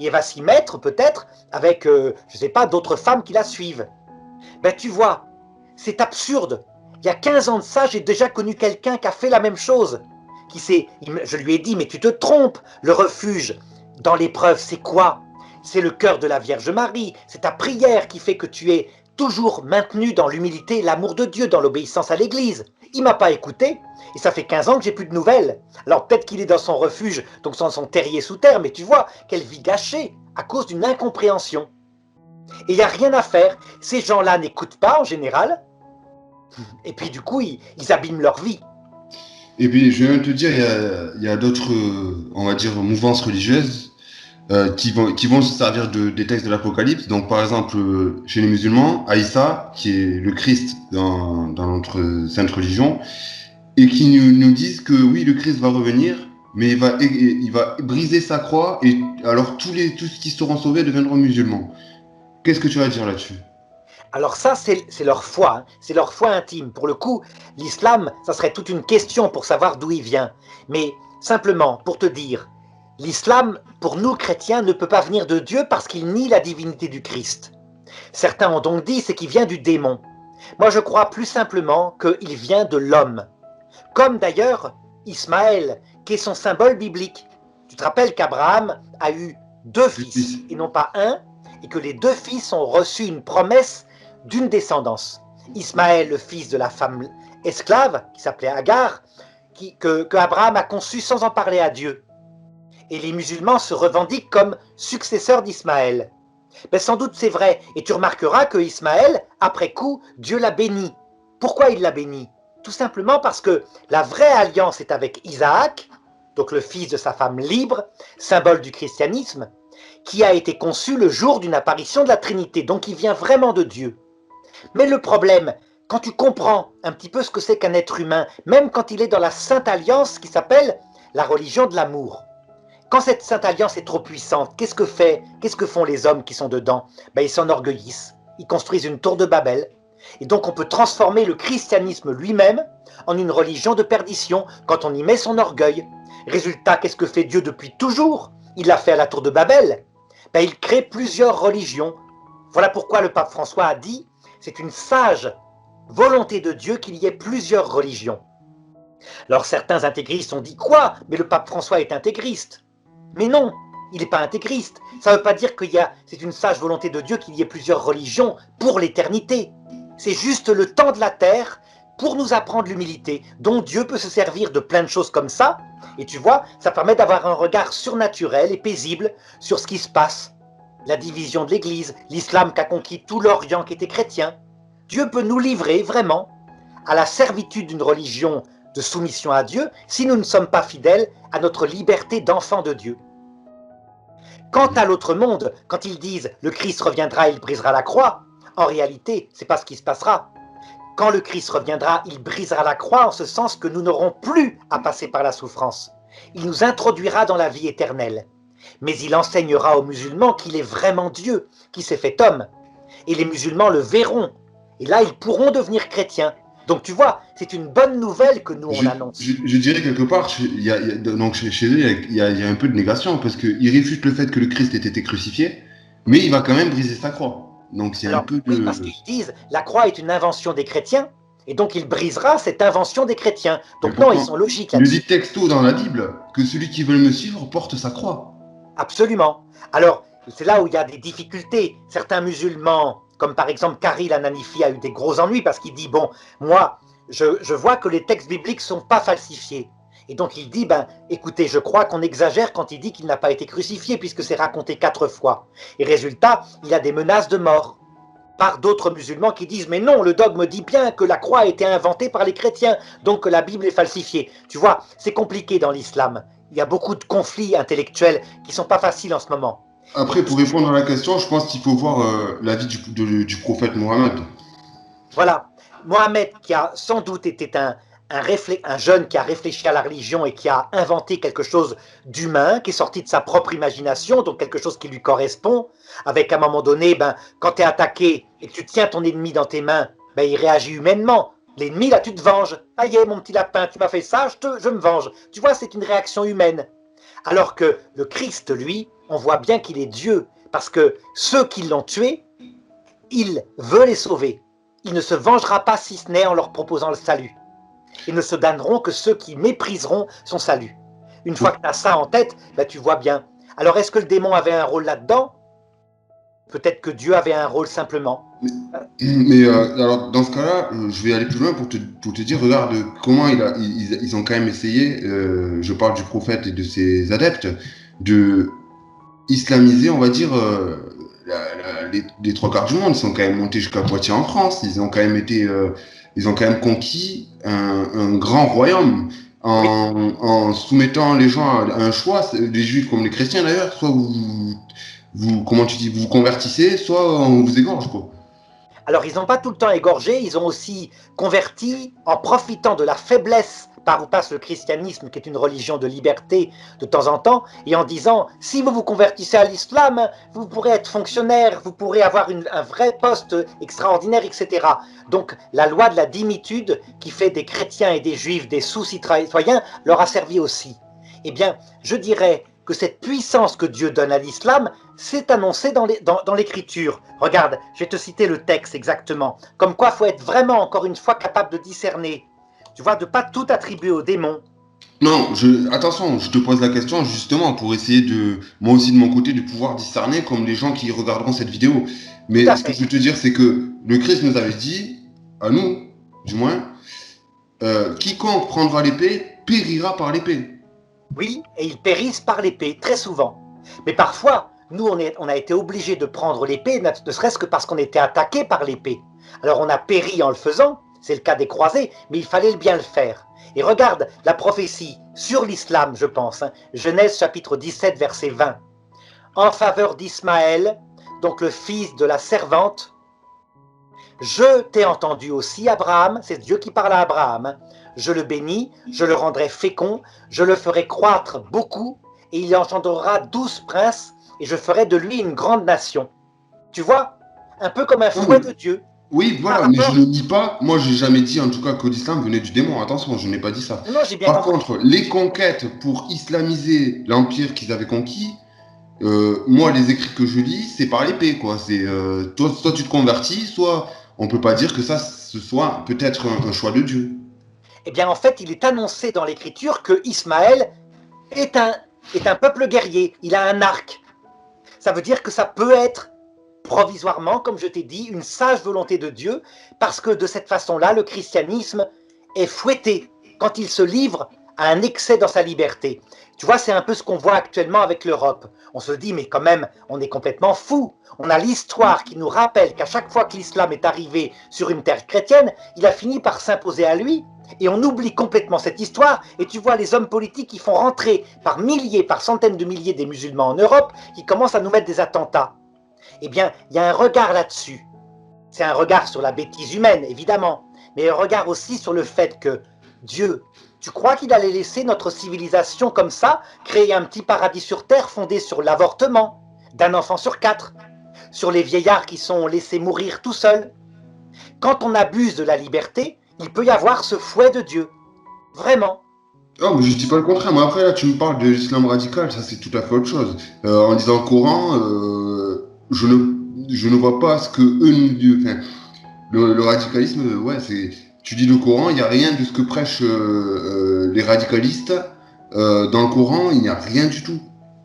Et elle va s'y mettre peut-être avec, je ne sais pas, d'autres femmes qui la suivent. Ben tu vois, c'est absurde. Il y a 15 ans de ça, j'ai déjà connu quelqu'un qui a fait la même chose. Je lui ai dit, mais tu te trompes, le refuge dans l'épreuve, c'est quoi? C'est le cœur de la Vierge Marie, c'est ta prière qui fait que tu es toujours maintenu dans l'humilité, l'amour de Dieu, dans l'obéissance à l'Église. Il m'a pas écouté, et ça fait 15 ans que j'ai plus de nouvelles. Alors peut-être qu'il est dans son refuge, donc dans son terrier sous terre, mais tu vois, quelle vie gâchée, à cause d'une incompréhension. Et il n'y a rien à faire, ces gens-là n'écoutent pas en général, et puis du coup, ils abîment leur vie. Et puis, je viens de te dire, il y a d'autres, on va dire, mouvances religieuses qui vont se servir des textes de l'Apocalypse. Donc, par exemple, chez les musulmans, Aïssa, qui est le Christ dans notre sainte religion, et qui nous disent que oui, le Christ va revenir, mais il va briser sa croix, et alors tous ceux qui seront sauvés deviendront musulmans. Qu'est-ce que tu vas dire là-dessus? Alors ça, c'est leur foi, hein. C'est leur foi intime. Pour le coup, l'islam, ça serait toute une question pour savoir d'où il vient. Mais simplement, pour te dire, l'islam, pour nous chrétiens, ne peut pas venir de Dieu parce qu'il nie la divinité du Christ. Certains ont donc dit c'est qu'il vient du démon. Moi, je crois plus simplement qu'il vient de l'homme. Comme d'ailleurs Ismaël, qui est son symbole biblique. Tu te rappelles qu'Abraham a eu deux fils, et non pas un, et que les deux fils ont reçu une promesse d'une descendance. Ismaël, le fils de la femme esclave, qui s'appelait Agar, que Abraham a conçu sans en parler à Dieu. Et les musulmans se revendiquent comme successeurs d'Ismaël. Ben, sans doute c'est vrai, et tu remarqueras que Ismaël, après coup, Dieu l'a béni. Pourquoi il l'a béni? Tout simplement parce que la vraie alliance est avec Isaac, donc le fils de sa femme libre, symbole du christianisme, qui a été conçu le jour d'une apparition de la Trinité, donc il vient vraiment de Dieu. Mais le problème, quand tu comprends un petit peu ce que c'est qu'un être humain, même quand il est dans la Sainte Alliance qui s'appelle la religion de l'amour, quand cette Sainte Alliance est trop puissante, qu'est-ce que font les hommes qui sont dedans? Ben, ils s'enorgueillissent, ils construisent une tour de Babel, et donc on peut transformer le christianisme lui-même en une religion de perdition quand on y met son orgueil. Résultat, qu'est-ce que fait Dieu depuis toujours? Il l'a fait à la tour de Babel. Ben, il crée plusieurs religions. Voilà pourquoi le pape François a dit c'est une sage volonté de Dieu qu'il y ait plusieurs religions. Alors certains intégristes ont dit quoi? Mais le pape François est intégriste. Mais non, il n'est pas intégriste. Ça ne veut pas dire c'est une sage volonté de Dieu qu'il y ait plusieurs religions pour l'éternité. C'est juste le temps de la terre pour nous apprendre l'humilité, dont Dieu peut se servir de plein de choses comme ça. Et tu vois, ça permet d'avoir un regard surnaturel et paisible sur ce qui se passe. La division de l'Église, l'islam qui a conquis tout l'Orient qui était chrétien. Dieu peut nous livrer vraiment à la servitude d'une religion de soumission à Dieu si nous ne sommes pas fidèles à notre liberté d'enfant de Dieu. Quant à l'autre monde, quand ils disent « le Christ reviendra, il brisera la croix », en réalité, c'est pas ce qui se passera. Quand le Christ reviendra, il brisera la croix en ce sens que nous n'aurons plus à passer par la souffrance. Il nous introduira dans la vie éternelle. Mais il enseignera aux musulmans qu'il est vraiment Dieu, qui s'est fait homme. Et les musulmans le verront. Et là, ils pourront devenir chrétiens. Donc tu vois, c'est une bonne nouvelle que nous on annonce. Je dirais quelque part, donc chez eux, il y a un peu de négation, parce qu'il réfute le fait que le Christ ait été crucifié, mais il va quand même briser sa croix. Donc c'est un peu de... Oui, parce qu'ils disent la croix est une invention des chrétiens, et donc il brisera cette invention des chrétiens. Donc non, ils sont logiques là-dessus. Il là-dessus. dit texto dans la Bible que celui qui veut me suivre porte sa croix. Absolument. Alors, c'est là où il y a des difficultés. Certains musulmans comme par exemple Karil Ananifi a eu des gros ennuis parce qu'il dit, bon, moi, je vois que les textes bibliques ne sont pas falsifiés. Et donc il dit, ben, écoutez, je crois qu'on exagère quand il dit qu'il n'a pas été crucifié puisque c'est raconté 4 fois. Et résultat, il a des menaces de mort par d'autres musulmans qui disent, mais non, le dogme dit bien que la croix a été inventée par les chrétiens, donc que la Bible est falsifiée. Tu vois, c'est compliqué dans l'islam. Il y a beaucoup de conflits intellectuels qui ne sont pas faciles en ce moment. Après, pour répondre à la question, je pense qu'il faut voir l'avis du prophète Mohammed. Voilà, Mohammed qui a sans doute été un jeune qui a réfléchi à la religion et qui a inventé quelque chose d'humain, qui est sorti de sa propre imagination, donc quelque chose qui lui correspond, avec à un moment donné, ben, quand tu es attaqué et que tu tiens ton ennemi dans tes mains, ben, il réagit humainement. L'ennemi, là, tu te venges. Ah y est, mon petit lapin, tu m'as fait ça, je me venge. Tu vois, c'est une réaction humaine. Alors que le Christ, lui, on voit bien qu'il est Dieu, parce que ceux qui l'ont tué, il veut les sauver. Il ne se vengera pas si ce n'est en leur proposant le salut. Ils ne se damneront que ceux qui mépriseront son salut. Une fois que tu as ça en tête, ben tu vois bien. Alors est-ce que le démon avait un rôle là-dedans? Peut-être que Dieu avait un rôle simplement. Mais alors, dans ce cas-là, je vais aller plus loin pour te dire, regarde comment ils ont quand même essayé, je parle du prophète et de ses adeptes, de islamiser, on va dire, les trois quarts du monde. Ils sont quand même montés jusqu'à Poitiers en France. Ils ont quand même conquis un grand royaume en soumettant les gens à un choix, les juifs comme les chrétiens d'ailleurs, soit comment tu dis, vous vous convertissez, soit on vous égorge, quoi. Alors ils n'ont pas tout le temps égorgé, ils ont aussi converti en profitant de la faiblesse par où passe le christianisme, qui est une religion de liberté de temps en temps, et en disant, si vous vous convertissez à l'islam, vous pourrez être fonctionnaire, vous pourrez avoir un vrai poste extraordinaire, etc. Donc la loi de la dimitude, qui fait des chrétiens et des juifs des sous-citoyens, leur a servi aussi. Eh bien, je dirais que cette puissance que Dieu donne à l'islam, c'est annoncé dans l'Écriture. Regarde, je vais te citer le texte exactement. Comme quoi, il faut être vraiment, encore une fois, capable de discerner. Tu vois, de ne pas tout attribuer au démon. Non, attention, je te pose la question justement pour essayer de, moi aussi de mon côté, de pouvoir discerner comme les gens qui regarderont cette vidéo. Tout à Mais ce que fait. je veux te dire, c'est que le Christ nous avait dit, à nous, du moins, quiconque prendra l'épée périra par l'épée. Oui, et ils périssent par l'épée, très souvent. Mais parfois, nous, on a été obligés de prendre l'épée, ne serait-ce que parce qu'on était attaqué par l'épée. Alors on a péri en le faisant, c'est le cas des croisés, mais il fallait bien le faire. Et regarde la prophétie sur l'islam, je pense, hein, Genèse chapitre 17, verset 20. En faveur d'Ismaël, donc le fils de la servante, je t'ai entendu aussi, Abraham, c'est Dieu qui parle à Abraham, hein. Je le bénis, je le rendrai fécond, je le ferai croître beaucoup, et il engendrera 12 princes, et je ferai de lui une grande nation. Tu vois, un peu comme un Non, fouet de Dieu. oui, Par voilà, mais je rapport... ne dis pas, moi j'ai jamais dit en tout cas que l'islam venait du démon, attention, je n'ai pas dit ça. Non, j'ai bien Par compris. contre, les conquêtes pour islamiser l'empire qu'ils avaient conquis, moi les écrits que je lis, c'est par l'épée, quoi. C'est soit tu te convertis, soit on peut pas dire que ça ce soit peut-être un choix de Dieu. Eh bien, en fait, il est annoncé dans l'Écriture que Ismaël est un peuple guerrier, il a un arc. Ça veut dire que ça peut être provisoirement, comme je t'ai dit, une sage volonté de Dieu, parce que de cette façon-là, le christianisme est fouetté quand il se livre à un excès dans sa liberté. Tu vois, c'est un peu ce qu'on voit actuellement avec l'Europe. On se dit, mais quand même, on est complètement fou. On a l'histoire qui nous rappelle qu'à chaque fois que l'islam est arrivé sur une terre chrétienne, il a fini par s'imposer à lui, et on oublie complètement cette histoire, et tu vois les hommes politiques qui font rentrer par milliers, par centaines de milliers des musulmans en Europe, qui commencent à nous mettre des attentats. Eh bien, il y a un regard là-dessus. C'est un regard sur la bêtise humaine, évidemment, mais un regard aussi sur le fait que Dieu, tu crois qu'il allait laisser notre civilisation comme ça, créer un petit paradis sur Terre fondé sur l'avortement d'un enfant sur 4, sur les vieillards qui sont laissés mourir tout seuls? Quand on abuse de la liberté, il peut y avoir ce fouet de Dieu. Vraiment. Non, mais je dis pas le contraire. Mais après, là, tu me parles de l'islam radical, ça c'est tout à fait autre chose. En lisant le Coran, je ne vois pas ce que eux nous disent. Enfin, le radicalisme, ouais, c'est. Tu dis le Coran, il n'y a rien de ce que prêchent les radicalistes. Dans le Coran, il n'y a rien du tout.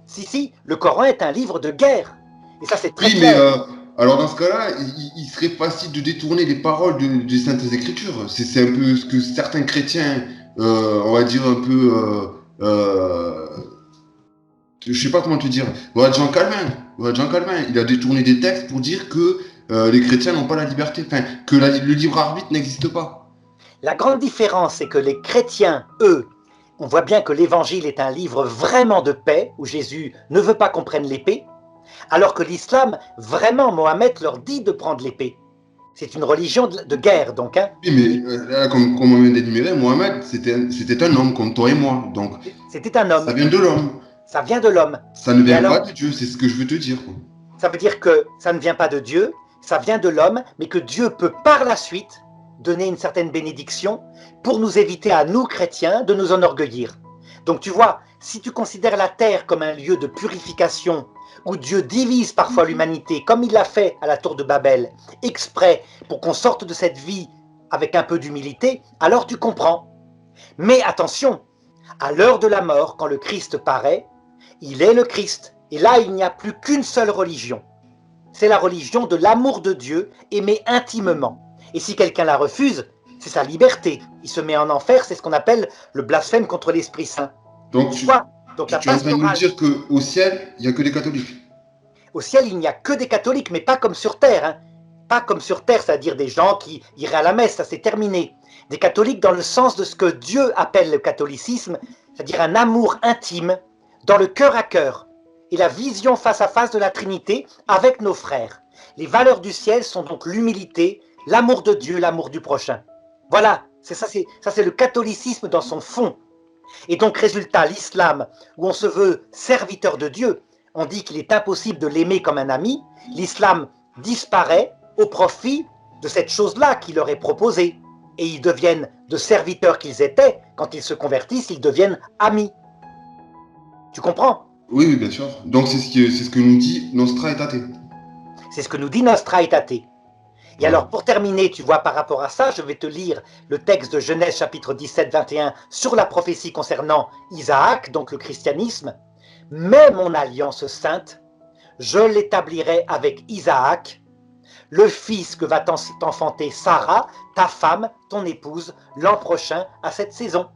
Si, si, le Coran est un livre de guerre. Et ça, c'est très Oui, mais clair. Alors dans ce cas-là, il serait facile de détourner les paroles des Saintes Écritures. C'est un peu ce que certains chrétiens, on va dire un peu, je sais pas comment te dire, voilà, Jean Calvin, il a détourné des textes pour dire que les chrétiens n'ont pas la liberté, enfin, que le libre arbitre n'existe pas. La grande différence, c'est que les chrétiens, eux, on voit bien que l'évangile est un livre vraiment de paix, où Jésus ne veut pas qu'on prenne l'épée, alors que l'islam, vraiment, Mohammed leur dit de prendre l'épée. C'est une religion de guerre, donc. Hein. Oui, mais là, comme on vient d'énumérer, Mohamed, c'était un homme comme toi et moi. Donc, C'était un ça homme, vient de l'homme. ça vient de l'homme. Ça ne Et vient pas alors, de Dieu, c'est ce que je veux te dire, quoi. ça veut dire que ça ne vient pas de Dieu, ça vient de l'homme, mais que Dieu peut par la suite donner une certaine bénédiction pour nous éviter à nous, chrétiens, de nous enorgueillir. Donc tu vois, si tu considères la terre comme un lieu de purification, où Dieu divise parfois l'humanité, comme il l'a fait à la tour de Babel, exprès pour qu'on sorte de cette vie avec un peu d'humilité, alors tu comprends. Mais attention, à l'heure de la mort, quand le Christ paraît, il est le Christ. Et là, il n'y a plus qu'une seule religion. C'est la religion de l'amour de Dieu, aimé intimement. Et si quelqu'un la refuse, c'est sa liberté. Il se met en enfer, c'est ce qu'on appelle le blasphème contre l'Esprit Saint. Donc, Tu vois, donc la tu es en train de nous pastorale, dire qu'au ciel, il n'y a que des catholiques. au ciel, il n'y a que des catholiques, mais pas comme sur terre. Hein. Pas comme sur terre, c'est-à-dire des gens qui iraient à la messe, ça c'est terminé. Des catholiques dans le sens de ce que Dieu appelle le catholicisme, c'est-à-dire un amour intime, dans le cœur à cœur, et la vision face à face de la Trinité avec nos frères. Les valeurs du ciel sont donc l'humilité, l'amour de Dieu, l'amour du prochain. Voilà, c'est le catholicisme dans son fond. Et donc, résultat, l'islam, où on se veut serviteur de Dieu, on dit qu'il est impossible de l'aimer comme un ami, l'islam disparaît au profit de cette chose-là qui leur est proposée. Et ils deviennent de serviteurs qu'ils étaient, quand ils se convertissent, ils deviennent amis. Tu comprends? Oui, oui, bien sûr. Donc, c'est ce que nous dit Nostra Aetate. C'est ce que nous dit Nostra Aetate. Et Voilà. alors, pour terminer, tu vois, par rapport à ça, je vais te lire le texte de Genèse chapitre 17, 21 sur la prophétie concernant Isaac, donc le christianisme. Mais mon alliance sainte, je l'établirai avec Isaac, le fils que va t'enfanter Sarah, ta femme, ton épouse, l'an prochain à cette saison.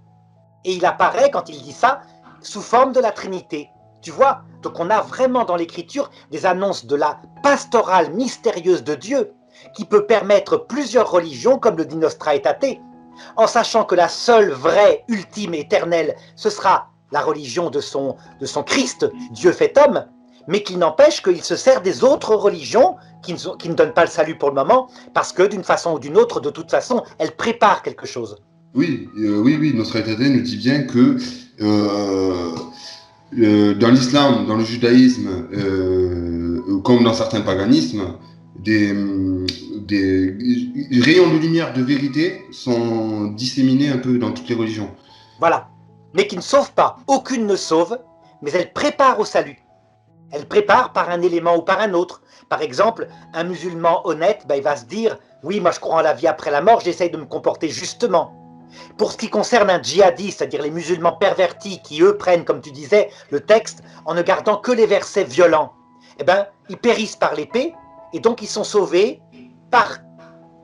Et il apparaît, quand il dit ça, sous forme de la Trinité. Tu vois, donc on a vraiment dans l'Écriture des annonces de la pastorale mystérieuse de Dieu qui peut permettre plusieurs religions, comme le dit Nostra Aetate, en sachant que la seule vraie, ultime, éternelle, ce sera la religion de son Christ, Dieu fait homme, mais qu'il n'empêche qu'il se sert des autres religions qui ne donnent pas le salut pour le moment, parce que d'une façon ou d'une autre, de toute façon, elles préparent quelque chose. Oui, oui, Nostra Aetate nous dit bien que dans l'islam, dans le judaïsme, comme dans certains paganismes, des rayons de lumière de vérité sont disséminés un peu dans toutes les religions. Voilà. Mais qui ne sauvent pas. Aucune ne sauve, mais elles préparent au salut. Elles préparent par un élément ou par un autre. Par exemple, un musulman honnête, il va se dire « Oui, moi je crois en la vie après la mort, j'essaye de me comporter justement ». Pour ce qui concerne un djihadiste, c'est-à-dire les musulmans pervertis qui, eux, prennent, comme tu disais, le texte en ne gardant que les versets violents, ils périssent par l'épée et donc ils sont sauvés par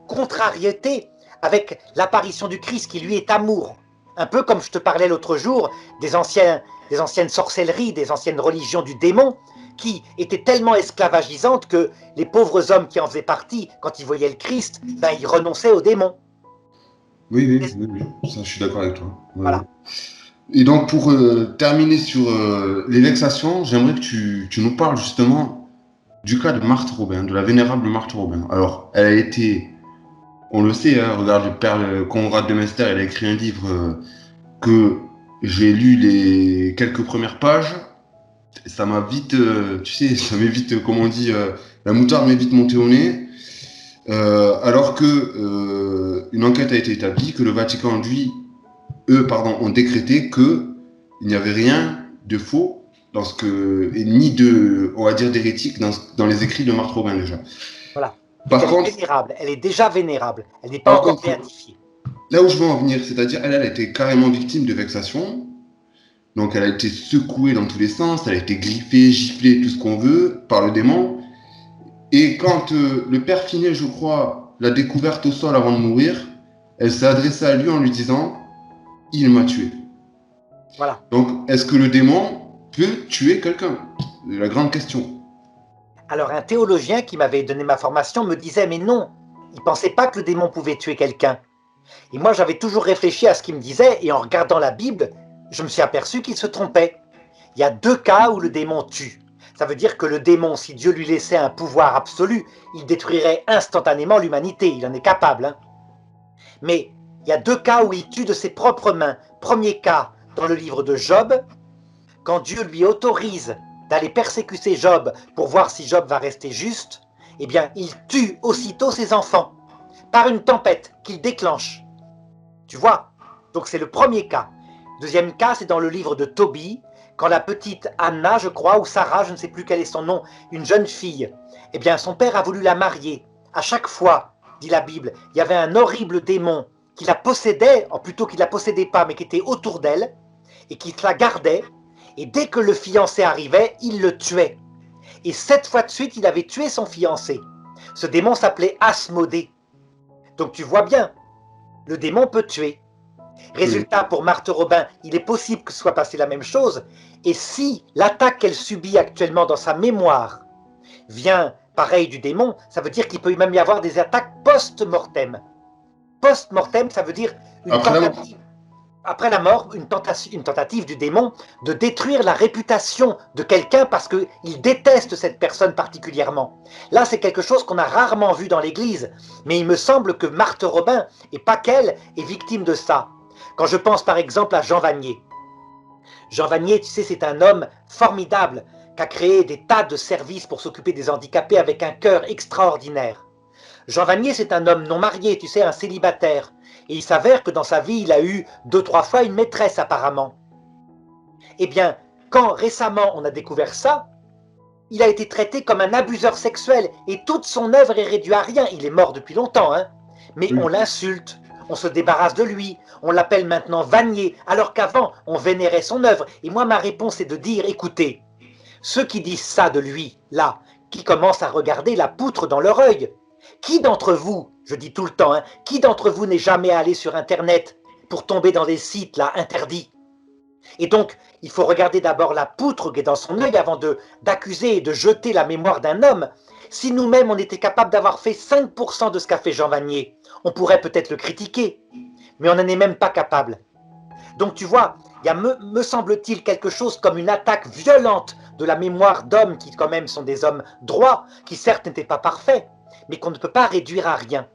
contrariété avec l'apparition du Christ qui, lui, est amour. Un peu comme je te parlais l'autre jour des anciennes sorcelleries, des anciennes religions du démon qui étaient tellement esclavagisantes que les pauvres hommes qui en faisaient partie, quand ils voyaient le Christ, ils renonçaient au démon. Oui, ça, je suis d'accord avec toi. Ouais. Voilà. Et donc, pour terminer sur les vexations, j'aimerais que tu nous parles justement du cas de Marthe Robin, de la vénérable Marthe Robin. Alors, elle a été, on le sait, hein, regarde le père Conrad de Mester, il a écrit un livre que j'ai lu les quelques premières pages. Ça m'a vite, tu sais, ça m'est vite, comme on dit, la moutarde m'est vite montée au nez. Alors que une enquête a été établie, que le Vatican, ont décrété que il n'y avait rien de faux dans ce que, et ni de, on va dire, d'hérétique dans les écrits de Marthe Robin déjà. Voilà. Par contre, vénérable. Elle est déjà vénérable. Elle n'est pas encore béatifiée. Là où je veux en venir, c'est-à-dire, elle a été carrément victime de vexation. Donc, elle a été secouée dans tous les sens, elle a été griffée, giflée, tout ce qu'on veut, par le démon. Et quand le père Finet, je crois, l'a découverte au sol avant de mourir, elle s'est adressée à lui en lui disant, il m'a tué. Voilà. Donc, est-ce que le démon peut tuer quelqu'un? C'est la grande question. Alors un théologien qui m'avait donné ma formation me disait mais non, il ne pensait pas que le démon pouvait tuer quelqu'un. Et moi j'avais toujours réfléchi à ce qu'il me disait et en regardant la Bible, je me suis aperçu qu'il se trompait. Il y a 2 cas où le démon tue. Ça veut dire que le démon, si Dieu lui laissait un pouvoir absolu, il détruirait instantanément l'humanité, il en est capable. Hein. Mais il y a 2 cas où il tue de ses propres mains. Premier cas, dans le livre de Job, quand Dieu lui autorise d'aller persécuter Job pour voir si Job va rester juste, eh bien, il tue aussitôt ses enfants par une tempête qu'il déclenche. Tu vois? Donc c'est le premier cas. Deuxième cas, c'est dans le livre de Tobie, quand la petite Anna, je crois, ou Sarah, je ne sais plus quel est son nom, une jeune fille, eh bien, son père a voulu la marier. À chaque fois, dit la Bible, il y avait un horrible démon qui la possédait, ou plutôt qui ne la possédait pas, mais qui était autour d'elle, et qui la gardait, et dès que le fiancé arrivait, il le tuait. Et 7 fois de suite, il avait tué son fiancé. Ce démon s'appelait Asmodée. Donc tu vois bien, le démon peut tuer. Résultat, pour Marthe Robin, il est possible que soit passé la même chose. Et si l'attaque qu'elle subit actuellement dans sa mémoire vient pareil du démon, ça veut dire qu'il peut même y avoir des attaques post-mortem. Post-mortem, ça veut dire une Après la mort. tentative. Après la mort, une tentative du démon de détruire la réputation de quelqu'un parce qu'il déteste cette personne particulièrement. Là, c'est quelque chose qu'on a rarement vu dans l'Église, mais il me semble que Marthe Robin, et pas qu'elle, est victime de ça. Quand je pense par exemple à Jean Vanier. Jean Vanier, tu sais, c'est un homme formidable qui a créé des tas de services pour s'occuper des handicapés avec un cœur extraordinaire. Jean Vanier, c'est un homme non marié, tu sais, un célibataire. Et il s'avère que dans sa vie, il a eu 2-3 fois une maîtresse apparemment. Eh bien, quand récemment on a découvert ça, il a été traité comme un abuseur sexuel et toute son œuvre est réduite à rien. Il est mort depuis longtemps, hein. Mais Oui. on l'insulte, on se débarrasse de lui, on l'appelle maintenant Vanier, alors qu'avant on vénérait son œuvre. Et moi, ma réponse est de dire, écoutez, ceux qui disent ça de lui, là, qui commencent à regarder la poutre dans leur œil, qui d'entre vous, je dis tout le temps, hein, qui d'entre vous n'est jamais allé sur Internet pour tomber dans des sites là interdits? Et donc, il faut regarder d'abord la poutre qui est dans son œil avant d'accuser et de jeter la mémoire d'un homme. Si nous-mêmes on était capable d'avoir fait 5% de ce qu'a fait Jean Vanier, on pourrait peut-être le critiquer, mais on n'en est même pas capable. Donc tu vois, il y a, me semble-t-il, quelque chose comme une attaque violente de la mémoire d'hommes qui quand même sont des hommes droits, qui certes n'étaient pas parfaits, mais qu'on ne peut pas réduire à rien.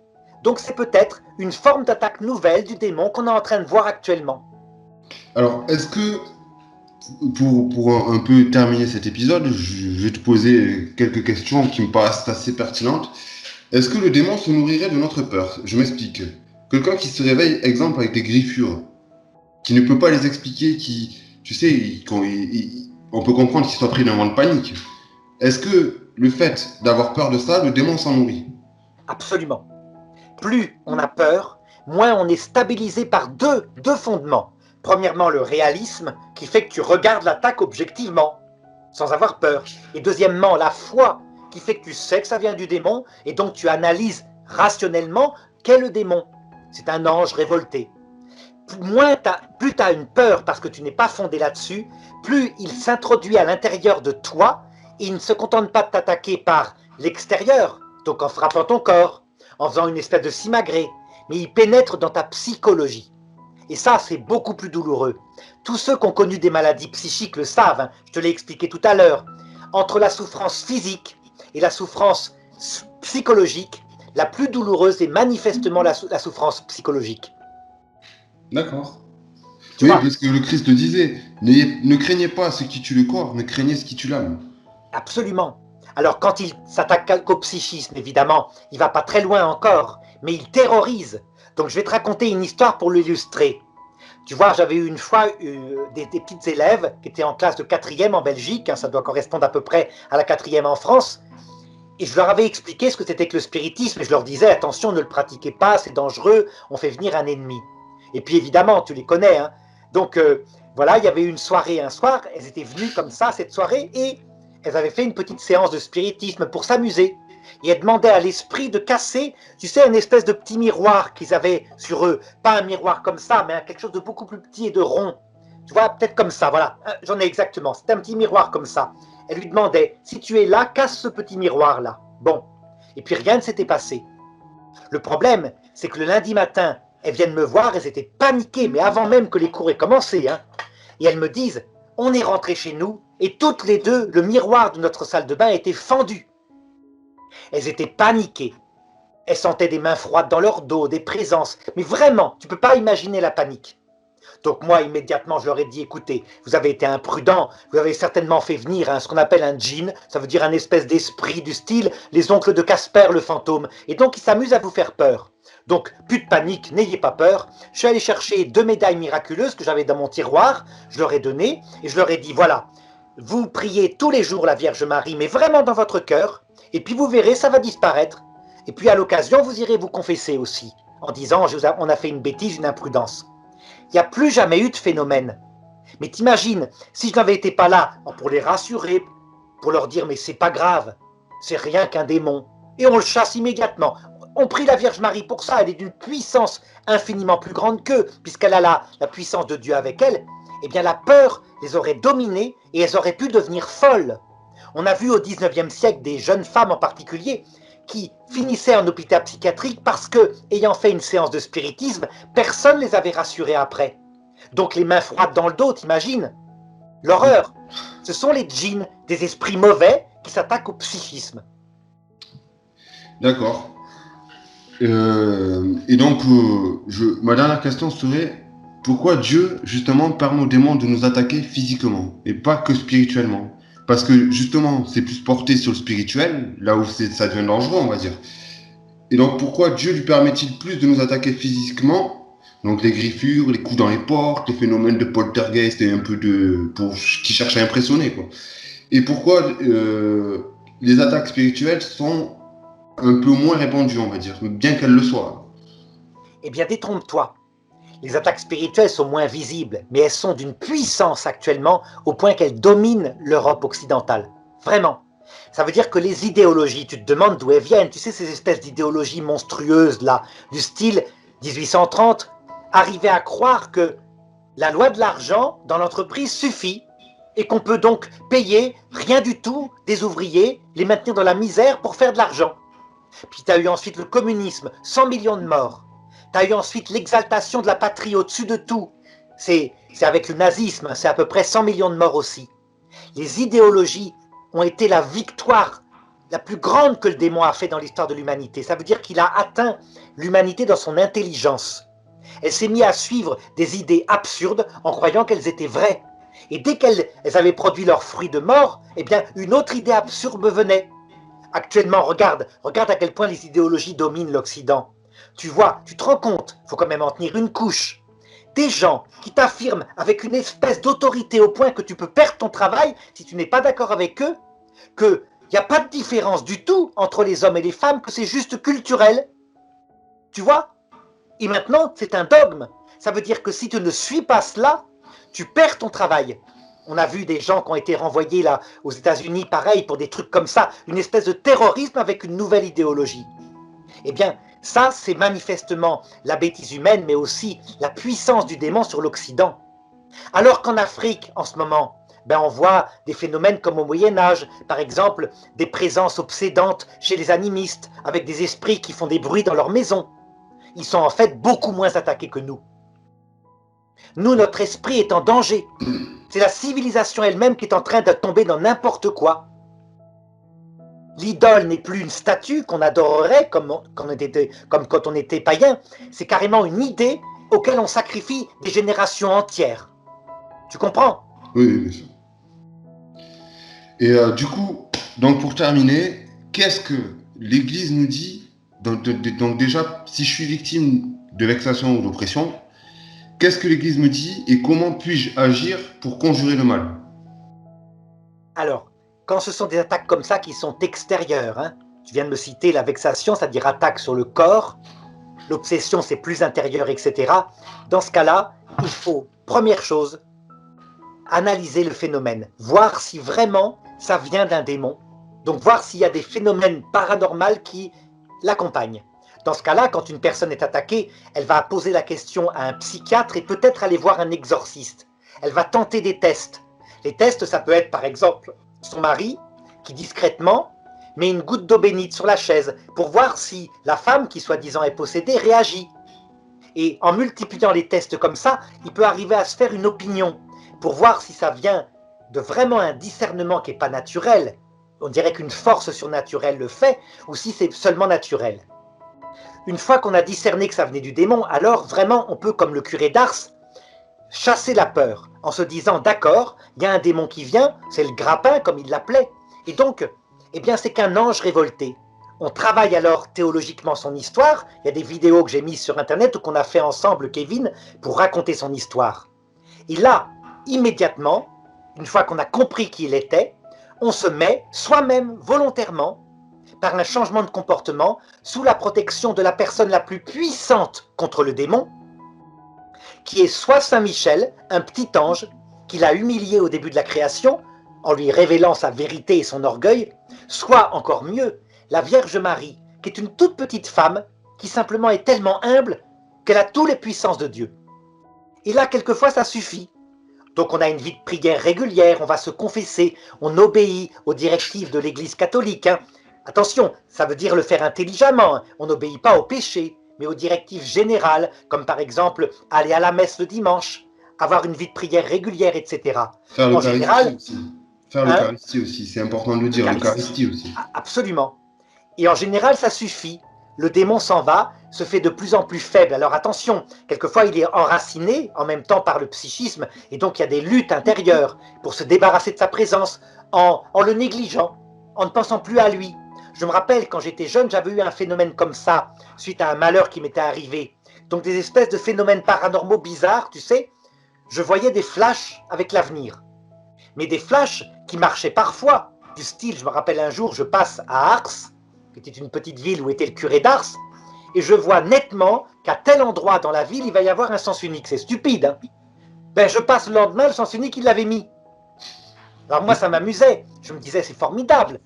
Donc c'est peut-être une forme d'attaque nouvelle du démon qu'on est en train de voir actuellement. Alors, est-ce que, pour un peu terminer cet épisode, je vais te poser quelques questions qui me paraissent assez pertinentes. Est-ce que le démon se nourrirait de notre peur? Je m'explique. Quelqu'un qui se réveille, exemple, avec des griffures, qui ne peut pas les expliquer, qui, tu sais, on peut comprendre qu'il soit pris d'un moment de panique. Est-ce que le fait d'avoir peur de ça, le démon s'en nourrit? Absolument. Plus on a peur, moins on est stabilisé par deux fondements. Premièrement, le réalisme, qui fait que tu regardes l'attaque objectivement, sans avoir peur. Et deuxièmement, la foi, qui fait que tu sais que ça vient du démon, et donc tu analyses rationnellement qu'est le démon. C'est un ange révolté. Plus tu as une peur parce que tu n'es pas fondé là-dessus, plus il s'introduit à l'intérieur de toi, et il ne se contente pas de t'attaquer par l'extérieur, donc en frappant ton corps, en faisant une espèce de simagrée, mais il pénètre dans ta psychologie. Et ça, c'est beaucoup plus douloureux. Tous ceux qui ont connu des maladies psychiques le savent, hein, je te l'ai expliqué tout à l'heure. Entre la souffrance physique et la souffrance psychologique, la plus douloureuse est manifestement la souffrance psychologique. D'accord. Tu Oui, vois, parce que le Christ le disait, ne craignez pas ce qui tue le corps, ne craignez ce qui tue l'âme. absolument. Alors quand il s'attaque qu'au psychisme, évidemment, il ne va pas très loin encore, mais il terrorise. Donc je vais te raconter une histoire pour l'illustrer. Tu vois, j'avais eu une fois des petites élèves qui étaient en classe de 4e en Belgique, hein, ça doit correspondre à peu près à la 4e en France, et je leur avais expliqué ce que c'était que le spiritisme, et je leur disais, attention, ne le pratiquez pas, c'est dangereux, on fait venir un ennemi. Et puis évidemment, tu les connais, hein. Donc voilà, il y avait eu une soirée un soir, elles étaient venues comme ça, cette soirée, et elles avaient fait une petite séance de spiritisme pour s'amuser. Et elle demandait à l'esprit de casser, tu sais, une espèce de petit miroir qu'ils avaient sur eux. Pas un miroir comme ça, mais quelque chose de beaucoup plus petit et de rond. Tu vois, peut-être comme ça, voilà. J'en ai exactement. C'était un petit miroir comme ça. Elle lui demandait, si tu es là, casse ce petit miroir-là. Bon. Et puis rien ne s'était passé. Le problème, c'est que le lundi matin, elles viennent me voir, elles étaient paniquées, mais avant même que les cours aient commencé. Hein. Et elles me disent, on est rentré chez nous, et toutes les deux, le miroir de notre salle de bain était fendu. Elles étaient paniquées. Elles sentaient des mains froides dans leur dos, des présences. Mais vraiment, tu ne peux pas imaginer la panique. Donc moi, immédiatement, je leur ai dit, écoutez, vous avez été imprudents, vous avez certainement fait venir ce qu'on appelle un djinn, ça veut dire un espèce d'esprit du style les oncles de Casper le fantôme, et donc ils s'amusent à vous faire peur. Donc, plus de panique, n'ayez pas peur. Je suis allé chercher 2 médailles miraculeuses que j'avais dans mon tiroir, je leur ai donné, et je leur ai dit, voilà, vous priez tous les jours la Vierge Marie, mais vraiment dans votre cœur, et puis vous verrez, ça va disparaître. Et puis à l'occasion, vous irez vous confesser aussi, en disant, on a fait une bêtise, une imprudence. Il n'y a plus jamais eu de phénomène. Mais t'imagines, si je n'avais été pas là pour les rassurer, pour leur dire mais c'est pas grave, c'est rien qu'un démon, et on le chasse immédiatement. On prie la Vierge Marie pour ça, elle est d'une puissance infiniment plus grande qu'eux, puisqu'elle a la puissance de Dieu avec elle, eh bien la peur les aurait dominées et elles auraient pu devenir folles. On a vu au 19e siècle des jeunes femmes en particulier qui finissaient en hôpital psychiatrique parce que, ayant fait une séance de spiritisme, personne ne les avait rassurés après. Donc les mains froides dans le dos, t'imagines? L'horreur. Ce sont les djinns, des esprits mauvais qui s'attaquent au psychisme. D'accord. Et donc, ma dernière question serait, pourquoi Dieu, justement, permet aux démons de nous attaquer physiquement et pas que spirituellement? Parce que, justement, c'est plus porté sur le spirituel, là où ça devient dangereux, on va dire. Et donc, pourquoi Dieu lui permet-il plus de nous attaquer physiquement? Donc, les griffures, les coups dans les portes, les phénomènes de poltergeist et un peu qui cherchent à impressionner, quoi. Et pourquoi les attaques spirituelles sont un peu moins répandues, on va dire, bien qu'elles le soient? Eh bien, détrompe-toi. Les attaques spirituelles sont moins visibles, mais elles sont d'une puissance actuellement au point qu'elles dominent l'Europe occidentale. Vraiment. Ça veut dire que les idéologies, tu te demandes d'où elles viennent, tu sais, ces espèces d'idéologies monstrueuses là, du style 1830, arriver à croire que la loi de l'argent dans l'entreprise suffit et qu'on peut donc payer rien du tout des ouvriers, les maintenir dans la misère pour faire de l'argent. Puis tu as eu ensuite le communisme, 100 millions de morts. Tu as eu ensuite l'exaltation de la patrie au-dessus de tout. C'est avec le nazisme, c'est à peu près 100 millions de morts aussi. Les idéologies ont été la victoire la plus grande que le démon a fait dans l'histoire de l'humanité. Ça veut dire qu'il a atteint l'humanité dans son intelligence. Elle s'est mise à suivre des idées absurdes en croyant qu'elles étaient vraies. Et dès qu'elles avaient produit leurs fruits de mort, eh bien, une autre idée absurde venait. Actuellement, regarde à quel point les idéologies dominent l'Occident. Tu vois, tu te rends compte, il faut quand même en tenir une couche. Des gens qui t'affirment avec une espèce d'autorité au point que tu peux perdre ton travail si tu n'es pas d'accord avec eux, qu'il n'y a pas de différence du tout entre les hommes et les femmes, que c'est juste culturel. Tu vois? Et maintenant, c'est un dogme. Ça veut dire que si tu ne suis pas cela, tu perds ton travail. On a vu des gens qui ont été renvoyés là aux États-Unis, pareil, pour des trucs comme ça, une espèce de terrorisme avec une nouvelle idéologie. Eh bien, ça, c'est manifestement la bêtise humaine, mais aussi la puissance du démon sur l'Occident. Alors qu'en Afrique, en ce moment, on voit des phénomènes comme au Moyen-Âge, par exemple, des présences obsédantes chez les animistes, avec des esprits qui font des bruits dans leur maison. Ils sont en fait beaucoup moins attaqués que nous. Nous, notre esprit est en danger. C'est la civilisation elle-même qui est en train de tomber dans n'importe quoi. L'idole n'est plus une statue qu'on adorerait comme quand on était païen. C'est carrément une idée auquel on sacrifie des générations entières. Tu comprends? Oui, bien sûr. Et du coup, donc pour terminer, qu'est-ce que l'Église nous dit? Donc déjà, si je suis victime de vexation ou d'oppression, qu'est-ce que l'Église me dit et comment puis-je agir pour conjurer le mal? Alors, quand ce sont des attaques comme ça qui sont extérieures, tu viens de me citer la vexation, c'est-à-dire attaque sur le corps, l'obsession c'est plus intérieur, etc. Dans ce cas-là, il faut, première chose, analyser le phénomène, voir si vraiment ça vient d'un démon. Donc voir s'il y a des phénomènes paranormaux qui l'accompagnent. Dans ce cas-là, quand une personne est attaquée, elle va poser la question à un psychiatre et peut-être aller voir un exorciste. Elle va tenter des tests. Les tests, ça peut être par exemple son mari qui discrètement met une goutte d'eau bénite sur la chaise pour voir si la femme qui soi-disant est possédée réagit. Et en multipliant les tests comme ça, il peut arriver à se faire une opinion pour voir si ça vient de vraiment un discernement qui n'est pas naturel, on dirait qu'une force surnaturelle le fait, ou si c'est seulement naturel. Une fois qu'on a discerné que ça venait du démon, alors vraiment on peut, comme le curé d'Ars, chasser la peur en se disant d'accord, il y a un démon qui vient, c'est le grappin comme il l'appelait, et donc eh bien c'est qu'un ange révolté. On travaille alors théologiquement son histoire, il y a des vidéos que j'ai mises sur internet ou qu'on a fait ensemble, Kevin, pour raconter son histoire. Et là, immédiatement, une fois qu'on a compris qui il était, on se met soi-même volontairement, par un changement de comportement, sous la protection de la personne la plus puissante contre le démon, qui est soit Saint Michel, un petit ange, qu'il a humilié au début de la création, en lui révélant sa vérité et son orgueil, soit, encore mieux, la Vierge Marie, qui est une toute petite femme, qui simplement est tellement humble qu'elle a toutes les puissances de Dieu. Et là, quelquefois, ça suffit. Donc on a une vie de prière régulière, on va se confesser, on obéit aux directives de l'Église catholique. Hein. Attention, ça veut dire le faire intelligemment, hein. On n'obéit pas au péché, mais aux directives générales, comme par exemple aller à la messe le dimanche, avoir une vie de prière régulière, etc. Faire En général, aussi. Faire l'Eucharistie aussi, c'est important de le dire, l'Eucharistie aussi. Absolument. Et en général, ça suffit. Le démon s'en va, se fait de plus en plus faible. Alors attention, quelquefois il est enraciné en même temps par le psychisme, et donc il y a des luttes intérieures pour se débarrasser de sa présence en le négligeant, en ne pensant plus à lui. Je me rappelle, quand j'étais jeune, j'avais eu un phénomène comme ça, suite à un malheur qui m'était arrivé. Donc des espèces de phénomènes paranormaux bizarres, tu sais. Je voyais des flashs avec l'avenir. Mais des flashs qui marchaient parfois, du style, je me rappelle un jour, je passe à Ars, qui était une petite ville où était le curé d'Ars, et je vois nettement qu'à tel endroit dans la ville, il va y avoir un sens unique. C'est stupide, hein. Ben, je passe le lendemain, le sens unique, il l'avait mis. Alors moi, ça m'amusait. Je me disais, c'est formidable.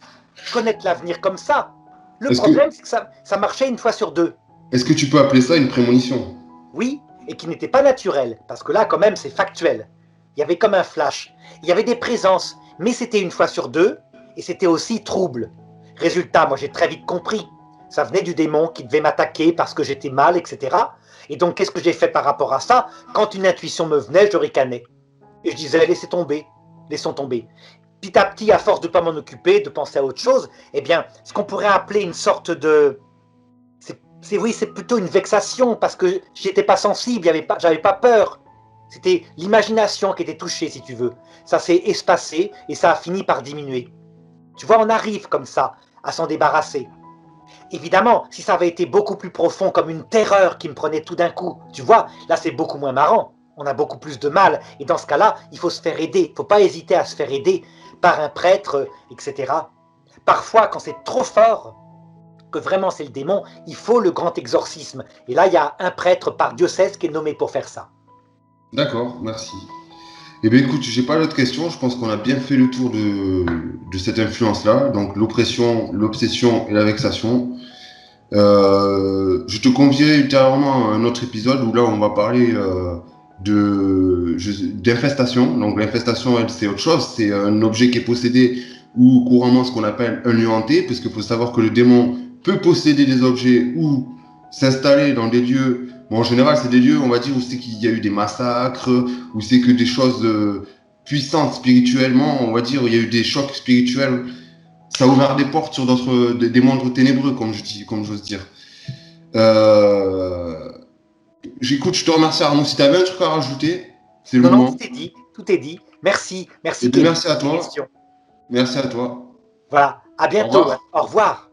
Connaître l'avenir comme ça. Le problème, c'est que ça marchait une fois sur deux. Est-ce que tu peux appeler ça une prémonition? Oui, et qui n'était pas naturelle, parce que là, quand même, c'est factuel. Il y avait comme un flash. Il y avait des présences, mais c'était une fois sur deux, et c'était aussi trouble. Résultat, moi j'ai très vite compris. Ça venait du démon qui devait m'attaquer parce que j'étais mal, etc. Et donc qu'est-ce que j'ai fait par rapport à ça? Quand une intuition me venait, je ricanais. Et je disais, laissez tomber, laissons tomber. Petit à petit, à force de ne pas m'en occuper, de penser à autre chose, eh bien, ce qu'on pourrait appeler une sorte de... c'est plutôt une vexation, parce que j'étais pas sensible, j'avais pas peur. C'était l'imagination qui était touchée, si tu veux. Ça s'est espacé et ça a fini par diminuer. Tu vois, on arrive comme ça à s'en débarrasser. Évidemment, si ça avait été beaucoup plus profond, comme une terreur qui me prenait tout d'un coup, tu vois, là c'est beaucoup moins marrant. On a beaucoup plus de mal. Et dans ce cas-là, il faut se faire aider. Il ne faut pas hésiter à se faire aider par un prêtre, etc. Parfois, quand c'est trop fort, que vraiment c'est le démon, il faut le grand exorcisme. Et là, il y a un prêtre par diocèse qui est nommé pour faire ça. D'accord, merci. Eh bien écoute, j'ai pas d'autres questions, je pense qu'on a bien fait le tour de cette influence-là, donc l'oppression, l'obsession et la vexation. Je te confierai ultérieurement à un autre épisode où là on va parler d'infestation. Donc l'infestation, elle, c'est autre chose, c'est un objet qui est possédé ou couramment ce qu'on appelle un lieu hanté, parce qu'il faut savoir que le démon peut posséder des objets ou s'installer dans des lieux. Bon, en général, c'est des lieux, on va dire, où c'est qu'il y a eu des massacres, où c'est que des choses puissantes spirituellement, on va dire, où il y a eu des chocs spirituels. Ça a ouvert des portes sur des mondes ténébreux, comme j'ose dire. J'écoute, je te remercie Arnaud. Si tu avais un truc à rajouter, c'est le moment. Non, tout est dit. Merci. Merci à toi. Merci à toi. Voilà, à bientôt. Au revoir.